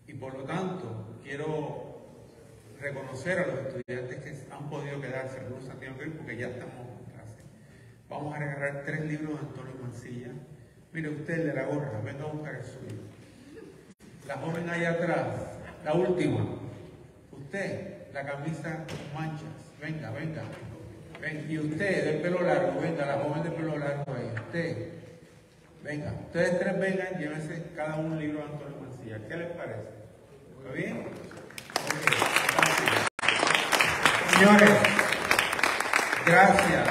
A: Y por lo tanto, quiero reconocer a los estudiantes que han podido quedarse, algunos han tenido que ir porque ya estamos en clase. Vamos a regalar 3 libros de Antonio Mancilla. Mire usted, el de la gorra, venga a buscar el suyo. La joven allá atrás, la última. Usted, la camisa con manchas, venga, venga. Y usted, del pelo largo, venga, la joven del pelo largo ahí. Usted, venga. Ustedes 3 vengan, llévense cada uno un libro de Antonio Mancilla. ¿Qué les parece? ¿Está bien? Okay. Señores, gracias.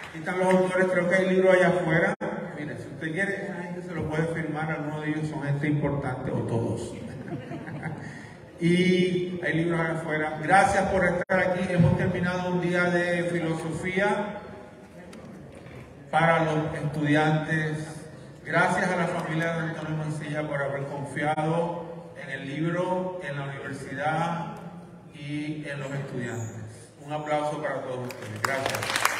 A: Aquí están los autores, creo que hay libros allá afuera. Mire, si usted quiere, esa gente se lo puede firmar, algunos de ellos son gente importante o todos. Y hay libros allá afuera. Gracias por estar aquí. Hemos terminado un día de filosofía para los estudiantes. Gracias a la familia de Antonio Mancilla por haber confiado en el libro, en la universidad y en los estudiantes. Un aplauso para todos ustedes. Gracias.